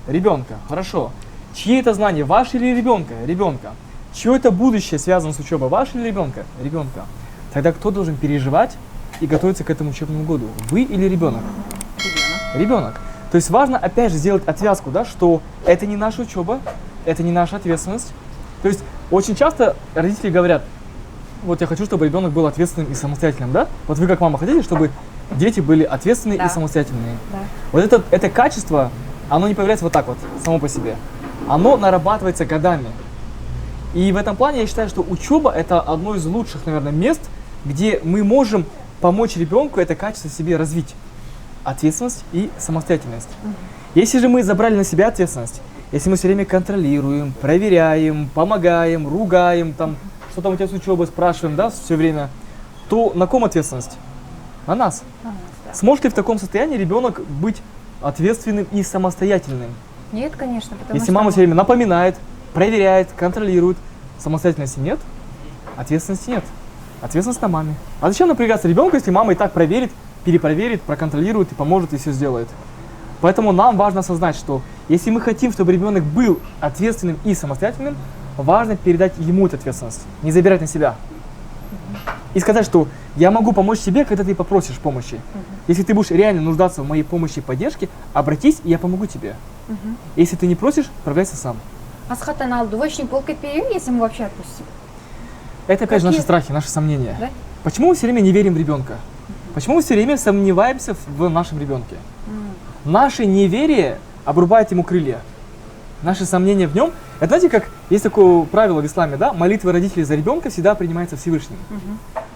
Ребенка. Хорошо. Чьи это знания? Ваши или ребенка? Ребенка. Чье это будущее связано с учебой? Ваше или ребенка? Ребенка. Тогда кто должен переживать и готовиться к этому учебному году? Вы или ребенок? Ребенок. То есть важно опять же сделать отвязку, да, что это не наша учеба, это не наша ответственность. То есть очень часто родители говорят: вот я хочу, чтобы ребенок был ответственным и самостоятельным, да? Вот вы как мама хотите, чтобы дети были ответственные Да. и самостоятельные. Да. Вот это качество, оно не появляется вот так вот, само по себе. Оно нарабатывается годами. И в этом плане я считаю, что учеба – это одно из лучших, наверное, мест, где мы можем помочь ребенку это качество себе развить. Ответственность и самостоятельность. Если же мы забрали на себя ответственность, если мы все время контролируем, проверяем, помогаем, ругаем, там, что там у тебя с учебой, спрашиваем, да, все время, то на ком ответственность? На нас. Да. Сможет ли в таком состоянии ребенок быть ответственным и самостоятельным? Нет, конечно, потому Если что... мама все время напоминает, проверяет, контролирует, самостоятельности нет, ответственности нет. Ответственность на маме. А зачем напрягаться ребенку, если мама и так проверит, перепроверит, проконтролирует и поможет, и все сделает? Поэтому нам важно осознать, что если мы хотим, чтобы ребенок был ответственным и самостоятельным, важно передать ему эту ответственность, не забирать на себя. И сказать, что я могу помочь тебе, когда ты попросишь помощи. Если ты будешь реально нуждаться в моей помощи и поддержке, обратись, и я помогу тебе. Если ты не просишь, справляйся сам. Асхаттан ал двоечник болып кетпей ме, если мы вообще отпустим? Это опять же Какие- наши страхи, наши сомнения. Да? Почему мы все время не верим в ребенка? Почему мы все время сомневаемся в нашем ребенке? Наше неверие обрубает ему крылья. Наши сомнения в нем. Это знаете, как есть такое правило в исламе, да? Молитва родителей за ребенка всегда принимается Всевышним.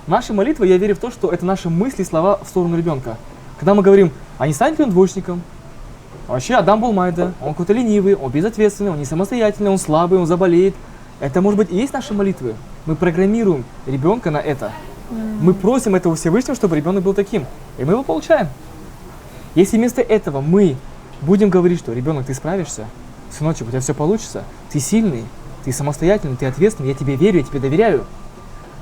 Наши молитвы, я верю в то, что это наши мысли и слова в сторону ребенка. Когда мы говорим: а не станет ли он двоечником? Вообще Адам был майда, он какой-то ленивый, он безответственный, он не самостоятельный, он слабый, он заболеет. Это, может быть, и есть наши молитвы. Мы программируем ребенка на это. Мы просим этого Всевышнего, чтобы ребенок был таким. И мы его получаем. Если вместо этого мы будем говорить, что ребенок, ты справишься, сыночек, у тебя все получится, ты сильный, ты самостоятельный, ты ответственный, я тебе верю, я тебе доверяю.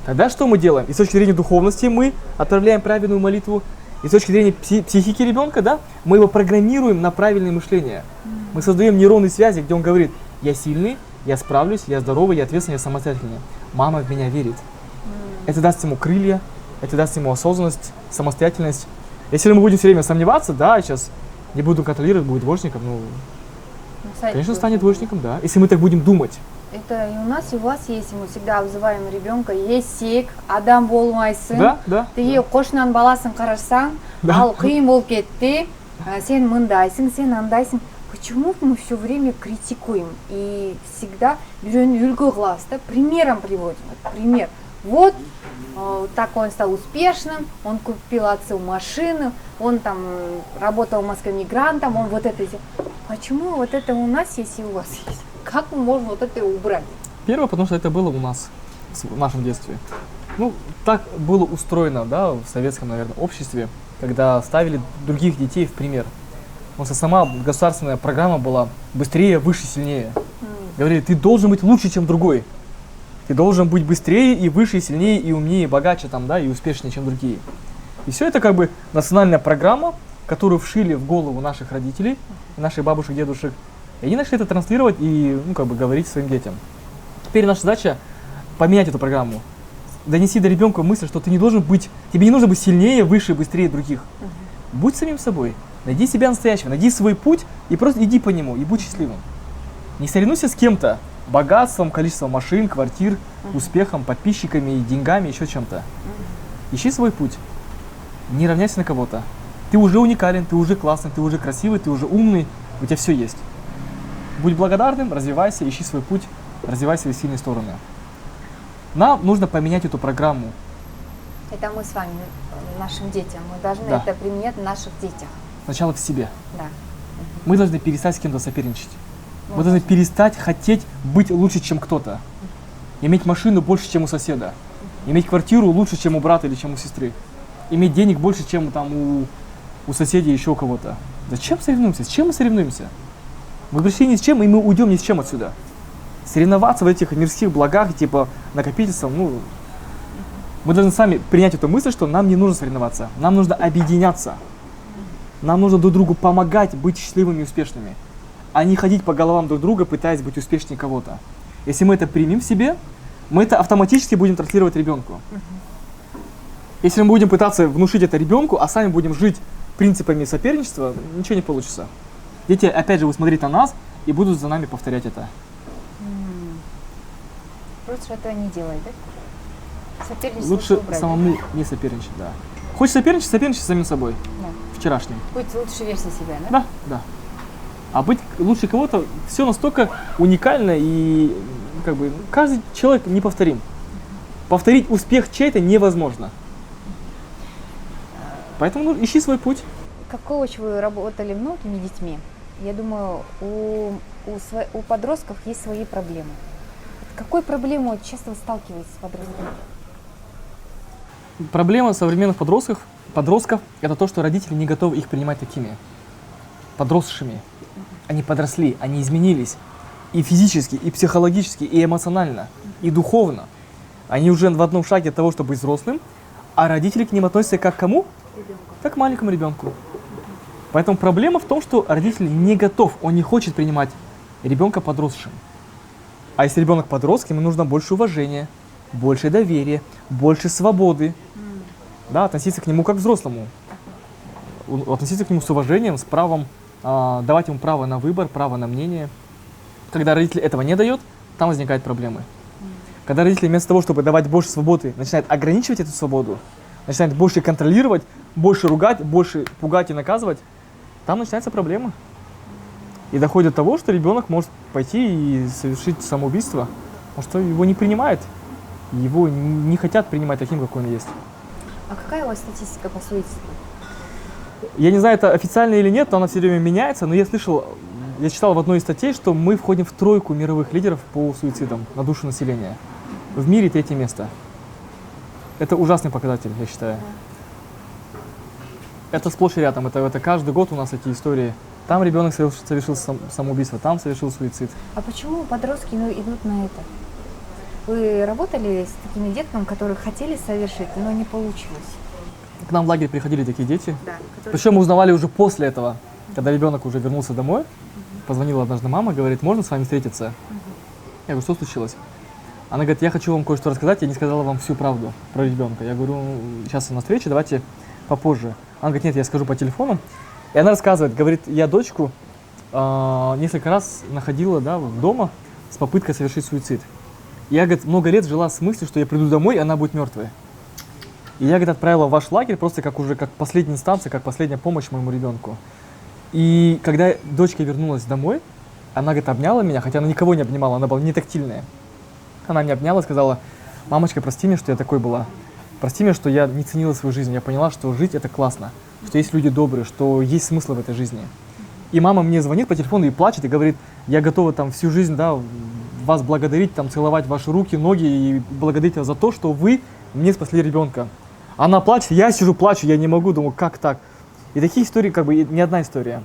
Тогда что мы делаем? И с точки зрения духовности мы отправляем правильную молитву. И с точки зрения психики ребенка, да, мы его программируем на правильное мышление. Мы создаем нейронные связи, где он говорит, я сильный, я справлюсь, я здоровый, я ответственный, я самостоятельный. Мама в меня верит. Это даст ему крылья, это даст ему осознанность, самостоятельность. Если мы будем все время сомневаться, да, сейчас не буду контролировать, будет двоечником, ну, конечно, станет двоечником, да. Если мы так будем думать. Это и у нас, и у вас есть, мы всегда обзываем ребенка есек, адам болмайсың. Да, да. Тиги кошунан баласын карасаң, ал кыйын болуп кетти, сен мындайсың, сен андайсың. Почему мы все время критикуем и всегда үлгү кылабыз да, примером приводим. Пример. Вот так он стал успешным, он купил отцу машину, он там работал в Москве мигрантом, он вот это. Почему вот это у нас есть и у вас есть? Как мы можем вот это убрать? Первое, потому что это было у нас, в нашем детстве. Ну, так было устроено, да, в советском, наверное, обществе, когда ставили других детей в пример. Потому что сама государственная программа была быстрее, выше, сильнее. Говорили, ты должен быть лучше, чем другой. Ты должен быть быстрее и выше, и сильнее, и умнее, и богаче, там, да, и успешнее, чем другие. И все это как бы национальная программа, которую вшили в голову наших родителей, наших бабушек, дедушек. И они начали это транслировать и, ну, как бы говорить своим детям. Теперь наша задача поменять эту программу. Донести до ребенка мысль, что ты не должен быть, тебе не нужно быть сильнее, выше, быстрее других. Будь самим собой. Найди себя настоящего, найди свой путь и просто иди по нему, и будь счастливым. Не соревнуйся с кем-то, богатством, количеством машин, квартир, успехом, подписчиками, деньгами, еще чем-то. Ищи свой путь. Не равняйся на кого-то. Ты уже уникален, ты уже классный, ты уже красивый, ты уже умный, у тебя все есть. Будь благодарным, развивайся, ищи свой путь, развивай свои сильные стороны. Нам нужно поменять эту программу. Это мы с вами, нашим детям, мы должны Да. это применять в наших детях. Сначала в себе. Да. Мы должны перестать с кем-то соперничать. Мы должны перестать хотеть быть лучше, чем кто-то. Иметь машину больше, чем у соседа. Иметь квартиру лучше, чем у брата или чем у сестры. Иметь денег больше, чем там у соседей еще у кого-то. Зачем соревнуемся? С чем мы соревнуемся? Мы пришли ни с чем, и мы уйдем ни с чем отсюда. Соревноваться в этих мирских благах, типа накопительства, ну... Мы должны сами принять эту мысль, что нам не нужно соревноваться. Нам нужно объединяться. Нам нужно друг другу помогать быть счастливыми и успешными, а не ходить по головам друг друга, пытаясь быть успешнее кого-то. Если мы это примем в себе, мы это автоматически будем транслировать ребенку. Если мы будем пытаться внушить это ребенку, а сами будем жить принципами соперничества, ничего не получится. Дети, опять же, будут смотреть на нас и будут за нами повторять это. Лучше этого не делать, да? Соперничество Лучше убрать, самому не соперничать, да. Хочешь соперничать, соперничай с самим собой, да? вчерашним. Быть лучшей версией себя, да? Да, да. А быть лучше кого-то, все настолько уникально, и как бы каждый человек неповторим. Повторить успех чей-то невозможно. Поэтому ищи свой путь. Как коуч вы работали многими детьми. Я думаю, у подростков есть свои проблемы. С какой проблемой часто вы сталкиваетесь с подростками? Проблема современных подростков – это то, что родители не готовы их принимать такими, подросшими. Они подросли, они изменились и физически, и психологически, и эмоционально, и духовно. Они уже в одном шаге от того, чтобы быть взрослым, а родители к ним относятся как к кому? Как к маленькому ребенку. Поэтому проблема в том, что родитель не готов, он не хочет принимать ребенка подросшим. А если ребенок подросток, ему нужно больше уважения, больше доверия, больше свободы. Да, относиться к нему как к взрослому. Относиться к нему с уважением, с правом, давать ему право на выбор, право на мнение. Когда родитель этого не дает, там возникают проблемы. Когда родители вместо того, чтобы давать больше свободы, начинают ограничивать эту свободу, начинают больше контролировать, больше ругать, больше пугать и наказывать, там начинается проблема. И доходит до того, что ребенок может пойти и совершить самоубийство, потому что его не принимают, его не хотят принимать таким, какой он есть. А какая у вас статистика по суициду? Я не знаю, это официально или нет, но она все время меняется, но я слышал Я читал в одной из статей, что мы входим в тройку мировых лидеров по суицидам на душу населения. В мире 3-е место. Это ужасный показатель, я считаю. Это сплошь и рядом. Это каждый год у нас эти истории. Там ребенок совершил самоубийство, там совершил суицид. А почему подростки идут на это? Вы работали с такими детками, которые хотели совершить, но не получилось? К нам в лагерь приходили такие дети. Да, Причем мы узнавали уже после этого, когда ребенок уже вернулся домой. Позвонила однажды мама, говорит, можно с вами встретиться? Я говорю, что случилось? Она говорит, я хочу вам кое-что рассказать, я не сказала вам всю правду про ребенка. Я говорю, сейчас на встрече, давайте попозже. Она говорит, нет, я скажу по телефону. И она рассказывает, говорит, я дочку несколько раз находила дома с попыткой совершить суицид. Я, говорит, много лет жила с мыслью, что я приду домой, и она будет мертвой. И я, говорит, отправила в ваш лагерь просто как последняя инстанция, как последняя помощь моему ребенку. И когда дочка вернулась домой, она, говорит, обняла меня, хотя она никого не обнимала, она была не тактильная. Она меня обняла и сказала, мамочка, прости меня, что я такой была. Прости меня, что я не ценила свою жизнь. Я поняла, что жить это классно, что есть люди добрые, что есть смысл в этой жизни. И мама мне звонит по телефону и плачет, и говорит, я готова там всю жизнь, вас благодарить, там, целовать ваши руки, ноги и благодарить вас за то, что вы мне спасли ребенка. Она плачет, я сижу, плачу, я не могу, думаю, как так? И такие истории, как бы, не одна история.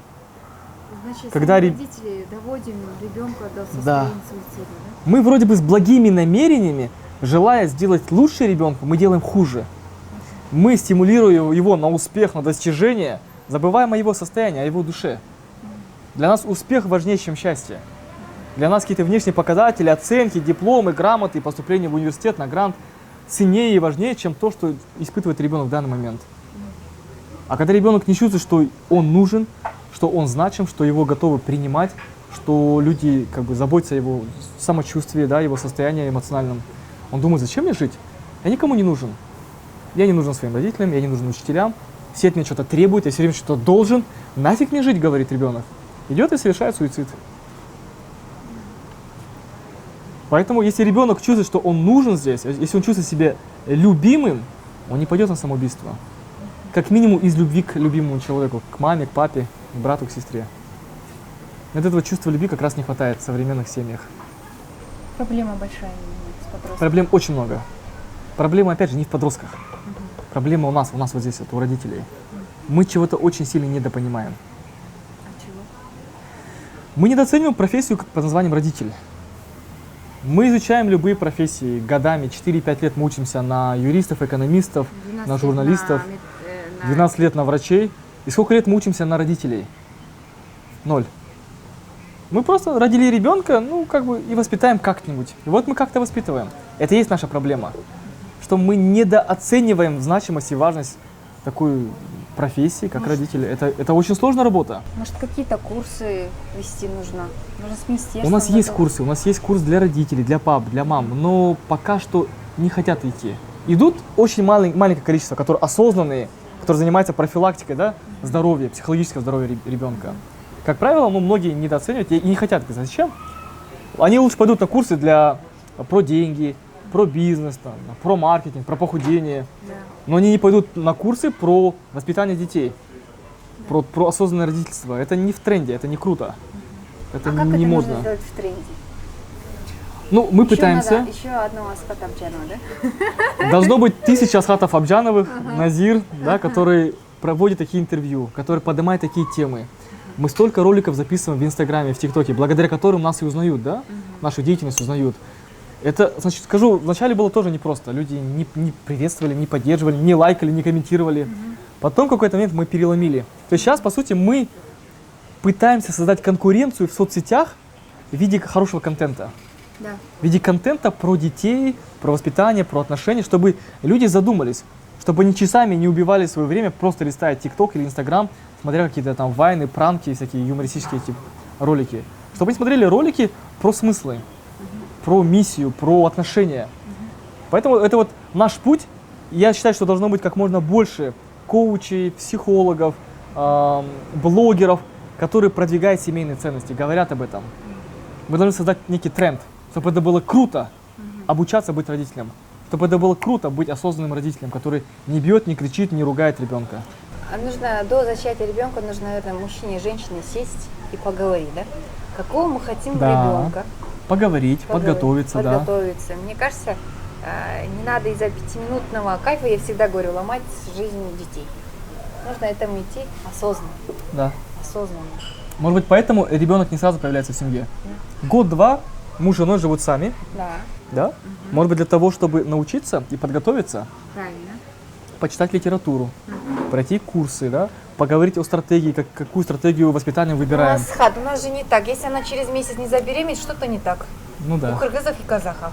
Значит, Когда родители доводим ребенка до состояния суицида, да? Мы вроде бы с благими намерениями, желая сделать лучше ребенку, мы делаем хуже. Мы стимулируем его на успех, на достижение, забываем о его состоянии, о его душе. Для нас успех важнее, чем счастье. Для нас какие-то внешние показатели, оценки, дипломы, грамоты, поступление в университет, на грант ценнее и важнее, чем то, что испытывает ребенок в данный момент. А когда ребенок не чувствует, что он нужен, что он значим, что его готовы принимать, что люди как бы заботятся о его самочувствии, его состоянии эмоциональном, он думает, зачем мне жить? Я никому не нужен. Я не нужен своим родителям, я не нужен учителям. Все от меня что-то требуют, я все время что-то должен. Нафиг мне жить, говорит ребенок. Идет и совершает суицид. Поэтому, если ребенок чувствует, что он нужен здесь, если он чувствует себя любимым, он не пойдет на самоубийство. Как минимум из любви к любимому человеку, к маме, к папе, к брату, к сестре. Вот этого чувства любви как раз не хватает в современных семьях. Проблема большая с подростками. Проблем очень много. Проблема, опять же, не в подростках. Проблема у нас вот здесь, у родителей. Мы чего-то очень сильно недопонимаем. А чего? Мы недооцениваем профессию под названием родитель. Мы изучаем любые профессии годами, 4-5 лет мы учимся на юристов, экономистов, на журналистов, 12 лет на врачей. И сколько лет мы учимся на родителей? 0. Мы просто родили ребенка, и воспитаем как-нибудь. И вот мы как-то воспитываем. Это и есть наша проблема. Что мы недооцениваем значимость и важность такой профессии, как родители. Это очень сложная работа. Может, какие-то курсы вести нужно? Нужно с министерством. У нас есть курсы, у нас есть курс для родителей, для пап, для мам, но пока что не хотят идти. Идут очень маленькое количество, которые осознанные, которые занимаются профилактикой здоровья, психологического здоровья ребенка. Как правило, многие недооценивают и не хотят. Зачем? Они лучше пойдут на курсы про деньги, про бизнес, про маркетинг, про похудение. Да. Но они не пойдут на курсы про воспитание детей, да. про осознанное родительство. Это не в тренде, это не круто. Это как не это модно. можно сделать в тренде? Мы пытаемся. Надо еще одного Асхата Абджанова, да? Должно быть 1000 Асхатов Абджановых, Назир, который проводит такие интервью, который поднимает такие темы. Мы столько роликов записываем в Инстаграме, в ТикТоке, благодаря которым нас и узнают, нашу деятельность узнают. Это, значит, скажу, вначале было тоже непросто. Люди не приветствовали, не поддерживали, не лайкали, не комментировали. Потом в какой-то момент мы переломили. То есть сейчас, по сути, мы пытаемся создать конкуренцию в соцсетях в виде хорошего контента. Да. В виде контента про детей, про воспитание, про отношения, чтобы люди задумались, чтобы они часами не убивали свое время, просто листая ТикТок или Инстаграм, смотря какие-то там вайны, пранки, всякие юмористические ролики. Чтобы они смотрели ролики про смыслы, про миссию, про отношения. Поэтому это вот наш путь. Я считаю, что должно быть как можно больше коучей, психологов, блогеров, которые продвигают семейные ценности, говорят об этом. Мы должны создать некий тренд, чтобы это было круто обучаться быть родителем, чтобы это было круто быть осознанным родителем, который не бьет, не кричит, не ругает ребенка. А нужно до зачатия ребенка, наверное, мужчине и женщине сесть и поговорить, да? Какого мы хотим Да. ребенка? Поговорить, подготовиться, да. Подготовиться. Мне кажется, не надо из-за пятиминутного кайфа, я всегда говорю, ломать жизнь детей. Нужно этому идти осознанно. Да. Осознанно. Может быть, поэтому ребенок не сразу появляется в семье. Год-два муж и жена живут сами, Да, да? Может быть, для того, чтобы научиться и подготовиться, правильно. почитать литературу, пройти курсы, да? Поговорить о стратегии, какую стратегию воспитания выбираем. Асхат, у нас же не так. Если она через месяц не забеременеет, что-то не так. Ну У да. кыргызов и казахов.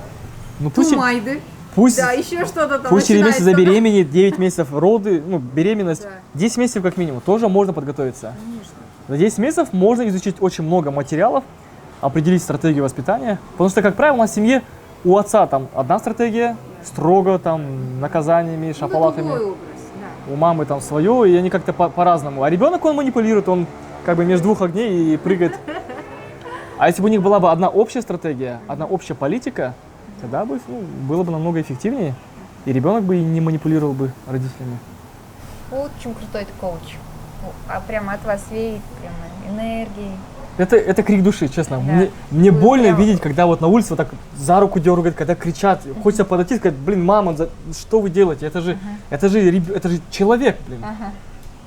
Ну пусть, Тумайды. пусть, Да, еще что-то там пусть через месяц начинается. забеременеет, 9 месяцев роды, ну, беременность, Да. 10 месяцев как минимум, тоже можно подготовиться. Конечно. За 10 месяцев можно изучить очень много материалов, определить стратегию воспитания. Потому что, как правило, у нас в семье у отца там одна стратегия, строго там наказаниями, шапалахами. Ну, другой образ, да. У мамы там свое, и они как-то по-разному. А ребенок, он манипулирует, он как бы между двух огней и прыгает. А если бы у них была бы одна общая стратегия, одна общая политика, тогда бы было бы намного эффективнее, и ребенок бы и не манипулировал бы родителями. Очень крутой коуч. А прямо от вас веет прямо энергией. Это крик души, честно. Да. Мне Вы больно прям- видеть, когда вот на улице вот так за руку дергают, когда кричат. Хочется подойти и сказать, блин, мама, что вы делаете? Это же человек, блин. Ага.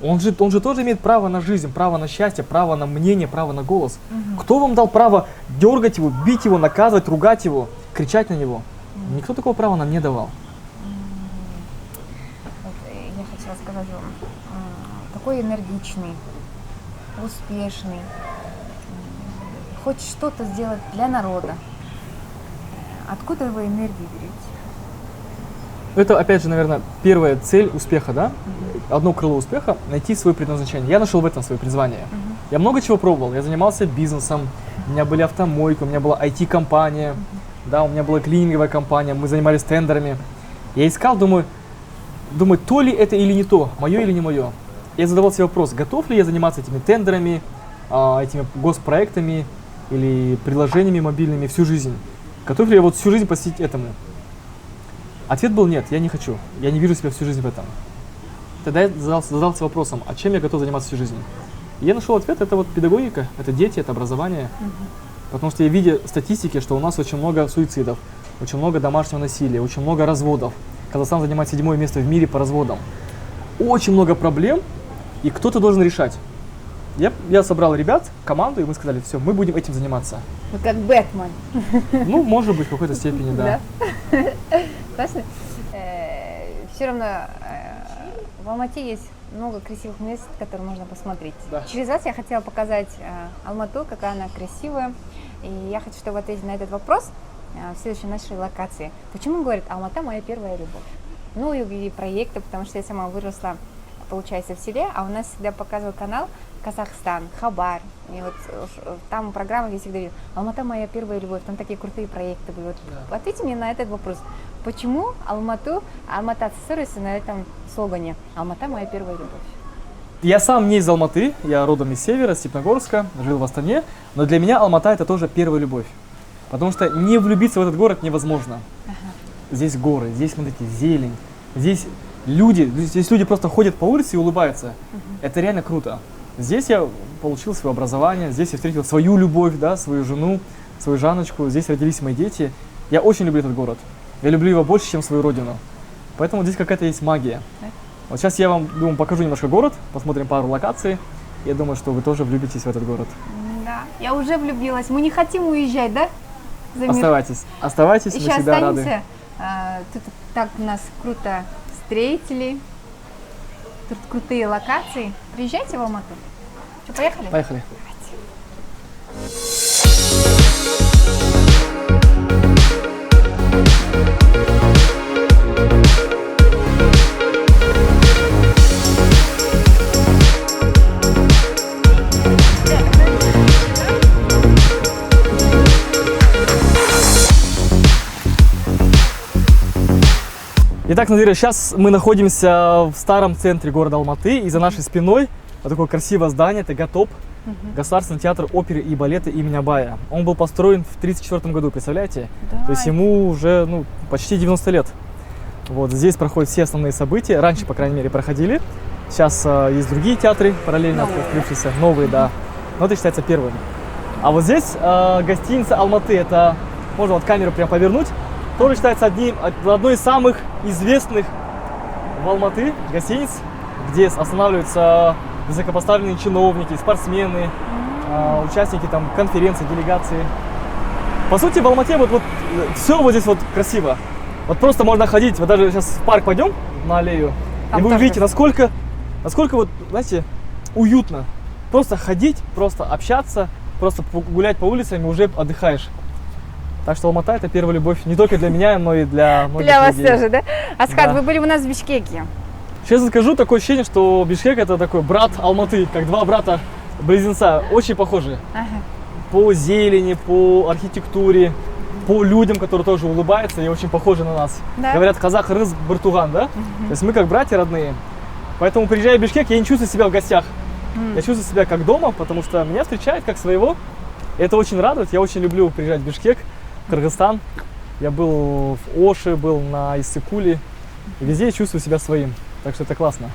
Он же тоже имеет право на жизнь, право на счастье, право на мнение, право на голос. Кто вам дал право дергать его, бить его, наказывать, ругать его, кричать на него? Никто такого права нам не давал. Вот, я хотела сказать вам, такой энергичный, успешный, хочет что-то сделать для народа. Откуда вы энергию берете? Это, опять же, наверное, первая цель успеха, да? Одно крыло успеха – найти свое предназначение. Я нашел в этом свое призвание. Я много чего пробовал. Я занимался бизнесом, у меня были автомойки, у меня была IT-компания, да, у меня была клининговая компания, мы занимались тендерами. Я искал, думаю, то ли это или не то, мое или не мое. Я задавал себе вопрос, готов ли я заниматься этими тендерами, этими госпроектами или приложениями мобильными всю жизнь. Готов ли я вот всю жизнь посвятить этому? Ответ был нет, я не хочу, я не вижу себя всю жизнь в этом. Тогда я задался вопросом, а чем я готов заниматься всю жизнь? И я нашел ответ, это вот педагогика, это дети, это образование. Потому что я видел статистики, что у нас очень много суицидов, очень много домашнего насилия, очень много разводов. Казахстан занимает 7-е место в мире по разводам. Очень много проблем, и кто-то должен решать. Я собрал ребят, команду, и мы сказали, все, мы будем этим заниматься. Вы как Бэтмен. Ну, может быть, в какой-то степени, да. Классно. Все равно в Алмате есть много красивых мест, которые можно посмотреть. Да. Через вас я хотела показать Алмату, какая она красивая. И я хочу, чтобы вы ответили на этот вопрос в следующей нашей локации. Почему говорит Алмата моя первая любовь? Ну и проекты, потому что я сама выросла, получается, в селе, а у нас всегда показывал канал Казахстан, Хабар. И вот там в программах я всегда говорю, Алмата моя первая любовь, там такие крутые проекты были. Вот ответьте мне на этот вопрос. Почему Алмата ассоциируется на этом слогане «Алмата моя первая любовь»? Я сам не из Алматы, я родом из севера, Степногорска, жил в Астане, но для меня Алмата это тоже первая любовь. Потому что не влюбиться в этот город невозможно. Здесь горы, здесь, смотрите, зелень, здесь люди просто ходят по улице и улыбаются. Это реально круто. Здесь я получил свое образование, здесь я встретил свою любовь, да, свою жену, свою Жанночку, здесь родились мои дети. Я очень люблю этот город. Я люблю его больше, чем свою родину. Поэтому здесь какая-то есть магия. Вот сейчас я вам, думаю, покажу немножко город, посмотрим пару локаций. Я думаю, что вы тоже влюбитесь в этот город. Да, я уже влюбилась. Мы не хотим уезжать, да? Замир? Оставайтесь, мы Еще всегда рады. останемся. Тут так нас круто встретили. Тут крутые локации. Приезжайте в Алмату. Что, поехали? Поехали. Итак, Надира, сейчас мы находимся в старом центре города Алматы, и за нашей спиной вот такое красивое здание, это ГАТОП, Государственный театр оперы и балета имени Абая. Он был построен в 1934 году, представляете? Да. То есть ему уже почти 90 лет. Вот здесь проходят все основные события, раньше, по крайней мере, проходили. Сейчас есть другие театры, параллельно открывшиеся, новые, да. но это считается первым. А вот здесь гостиница Алматы, это, можно вот камеру прям повернуть, тоже считается одной из самых известных в Алматы гостиниц, где останавливаются высокопоставленные чиновники, спортсмены, участники там конференций, делегации. По сути, в Алмате вот все вот здесь вот красиво. Вот просто можно ходить, вот даже сейчас в парк пойдем на аллею, Там и вы тоже увидите, насколько вот, знаете, уютно. Просто ходить, просто общаться, просто гулять по улицам и уже отдыхаешь. Так что Алмата — это первая любовь не только для меня, но и для многих Для вас людей. тоже, да? Аскар, Да. вы были у нас в Бишкеке. Честно скажу, такое ощущение, что Бишкек — это такой брат Алматы, как два брата-близнеца, очень похожи. Ага. По зелени, по архитектуре, по людям, которые тоже улыбаются и очень похожи на нас. Да. Говорят, казах, рыз, бартуган, да? То есть мы как братья родные. Поэтому, приезжая в Бишкек, я не чувствую себя в гостях. Я чувствую себя как дома, потому что меня встречают как своего. И это очень радует. Я очень люблю приезжать в Бишкек, в Кыргызстан. Я был в Оше, был на Иссык-Куле. И везде я чувствую себя своим. Так что это классно.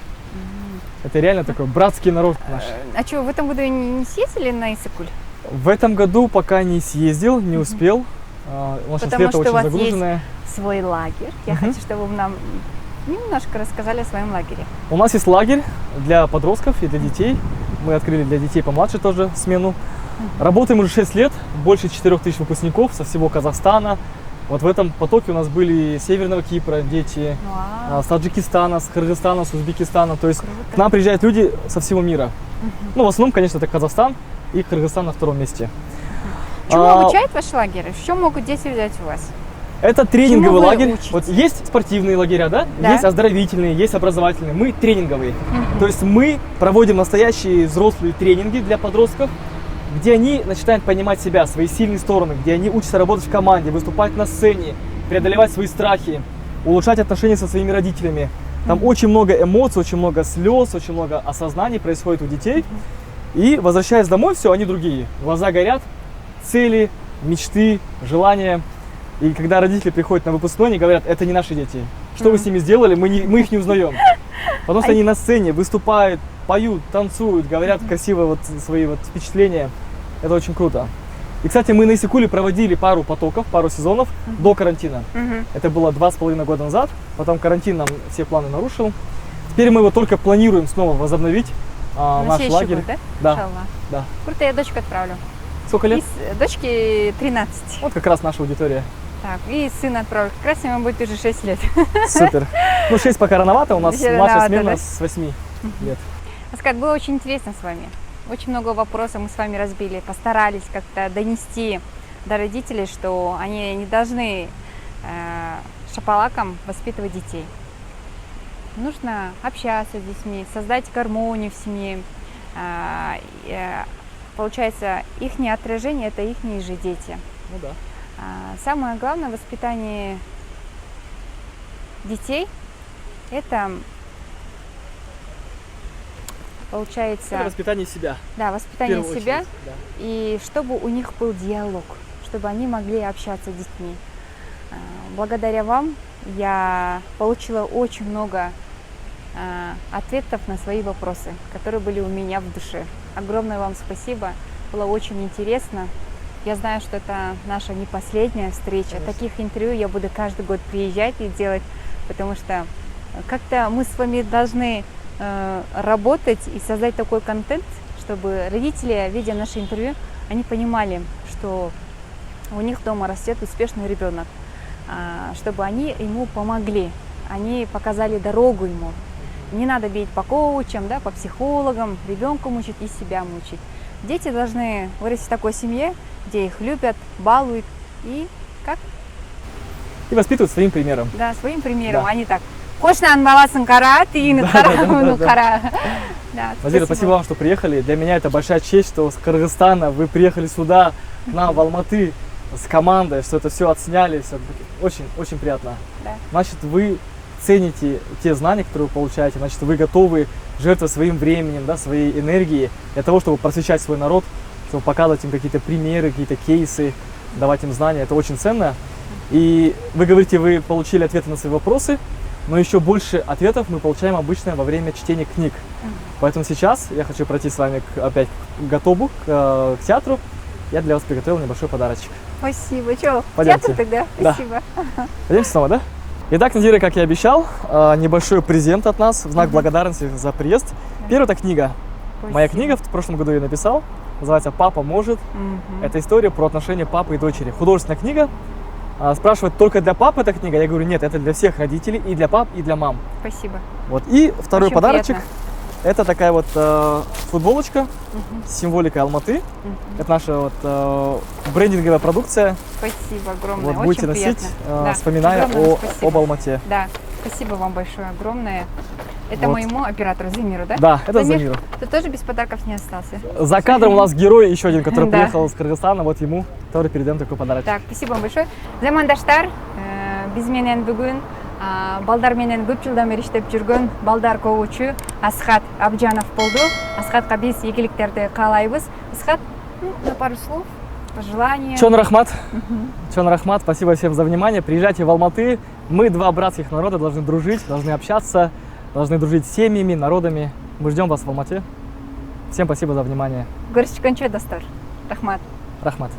Это реально такой братский народ наш. А что, в этом году не съездили на Иссык-Куль? В этом году пока не съездил, не успел. У нас сейчас Потому лето что у очень вас загруженное. Свой лагерь. Я хочу, чтобы вы нам немножко рассказали о своем лагере. У нас есть лагерь для подростков и для детей. Мы открыли для детей помладше тоже смену. Работаем уже 6 лет, больше 4000 выпускников со всего Казахстана. Вот в этом потоке у нас были с Северного Кипра дети, Вау. с Таджикистана, с Кыргызстана, с Узбекистана. То есть Круто. к нам приезжают люди со всего мира. Ну, в основном, конечно, это Казахстан и Кыргызстан на втором месте. Чему А, обучают ваши лагеря? Что могут дети взять у вас? Это тренинговый вы лагерь. учите? Вот есть спортивные лагеря, да? Да. Есть оздоровительные, есть образовательные. Мы тренинговые. То есть мы проводим настоящие взрослые тренинги для подростков, где они начинают понимать себя, свои сильные стороны, где они учатся работать в команде, выступать на сцене, преодолевать свои страхи, улучшать отношения со своими родителями. Там очень много эмоций, очень много слез, очень много осознаний происходит у детей. И возвращаясь домой, все, они другие. Глаза горят, цели, мечты, желания. И когда родители приходят на выпускной, они говорят, это не наши дети. Что вы с ними сделали, мы их не узнаем. Потому что они на сцене выступают, поют, танцуют, говорят красивые вот свои вот впечатления. Это очень круто. И, кстати, мы на Иссык-Куле проводили пару потоков, пару сезонов до карантина. Это было 2,5 года назад. Потом карантин нам все планы нарушил. Теперь мы его только планируем снова возобновить. На Наш следующий лагерь. год, да? Да, Иншаллах. да. Круто, я дочку отправлю. Сколько лет? И дочке 13. Вот как раз наша аудитория. Так, и сына отправлю. Как раз ему будет уже 6 лет. Супер. Ну, 6 пока рановато, у нас Еще младшая рановато, смена да? с 8 лет. Аскар, было очень интересно с вами. Очень много вопросов мы с вами разбили. Постарались как-то донести до родителей, что они не должны шапалаком воспитывать детей. Нужно общаться с детьми, создать гармонию в семье. Получается, их отражение – это их же дети. Ну да. Самое главное в воспитании детей – это, получается, Это воспитание себя. да, в воспитание первую себя, очередь, да. и чтобы у них был диалог, чтобы они могли общаться с детьми. Благодаря вам я получила очень много ответов на свои вопросы, которые были у меня в душе. Огромное вам спасибо, было очень интересно. Я знаю, что это наша не последняя встреча. Конечно. Таких интервью я буду каждый год приезжать и делать, потому что как-то мы с вами должны работать и создать такой контент, чтобы родители, видя наше интервью, они понимали, что у них дома растет успешный ребенок, чтобы они ему помогли, они показали дорогу ему. Не надо бить по коучам, да, по психологам, ребенка мучить и себя мучить. Дети должны вырасти в такой семье, где их любят, балуют и как? И воспитывают своим примером. Да, своим примером, Да. а не так. Кошнан баласын кара, тыйны кара, ну кара. Да, Назира, спасибо вам, что приехали. Для меня это большая честь, что с Кыргызстана вы приехали сюда, к нам в Алматы, с командой, что это все отсняли. Все. Очень, очень приятно. Да. Значит, вы цените те знания, которые вы получаете, значит, вы готовы жертвовать своим временем, да, своей энергией для того, чтобы просвещать свой народ, чтобы показывать им какие-то примеры, какие-то кейсы, давать им знания. Это очень ценно. И вы говорите, вы получили ответы на свои вопросы. но еще больше ответов мы получаем обычно во время чтения книг. Поэтому сейчас я хочу пройти с вами опять к Готобу, к театру. Я для вас приготовил небольшой подарочек. Спасибо. Что, Пойдемте. театр тогда? Да. Спасибо. Пойдемте снова, да? Итак, Надира, как и обещал, небольшой презент от нас в знак благодарности за приезд. Первая это книга. Моя книга, в прошлом году я написал, называется «Папа может». Это история про отношения папы и дочери. Художественная книга. Спрашивают, только для папы эта книга? Я говорю, нет, это для всех родителей, и для пап, и для мам. Спасибо. Вот. И второй Очень подарочек. приятно. Это такая вот футболочка с символикой Алматы. Это наша вот брендинговая продукция. Спасибо огромное. Вот Очень будете носить, приятно. Да. вспоминая Огромное спасибо. об Алмате. Да, спасибо вам большое, огромное. Это Вот. моему оператору Замиру, да? Да, это Замир, Замиру. ты тоже без подарков не остался. За кадром у нас герой еще один, который Да. приехал из Кыргызстана. Вот ему тоже передаем такой подарочек. Так, спасибо вам большое. Замандаштар, биз менен бүгүн балдар менен көп жылдан бери иштеп жүргөн балдар коучу Асхат Абджанов болду. Асхатка биз ийгиликтерди каалайбыз. Асхат, на пару слов, пожелания. Чон Рахмат. Чон Рахмат, спасибо всем за внимание. Приезжайте в Алматы. Мы два братских народа, должны дружить, должны общаться, должны дружить с семьями, народами. Мы ждем вас в Алмате. Всем спасибо за внимание. Көрүшкөнчө достор. Рахмат. Рахмат.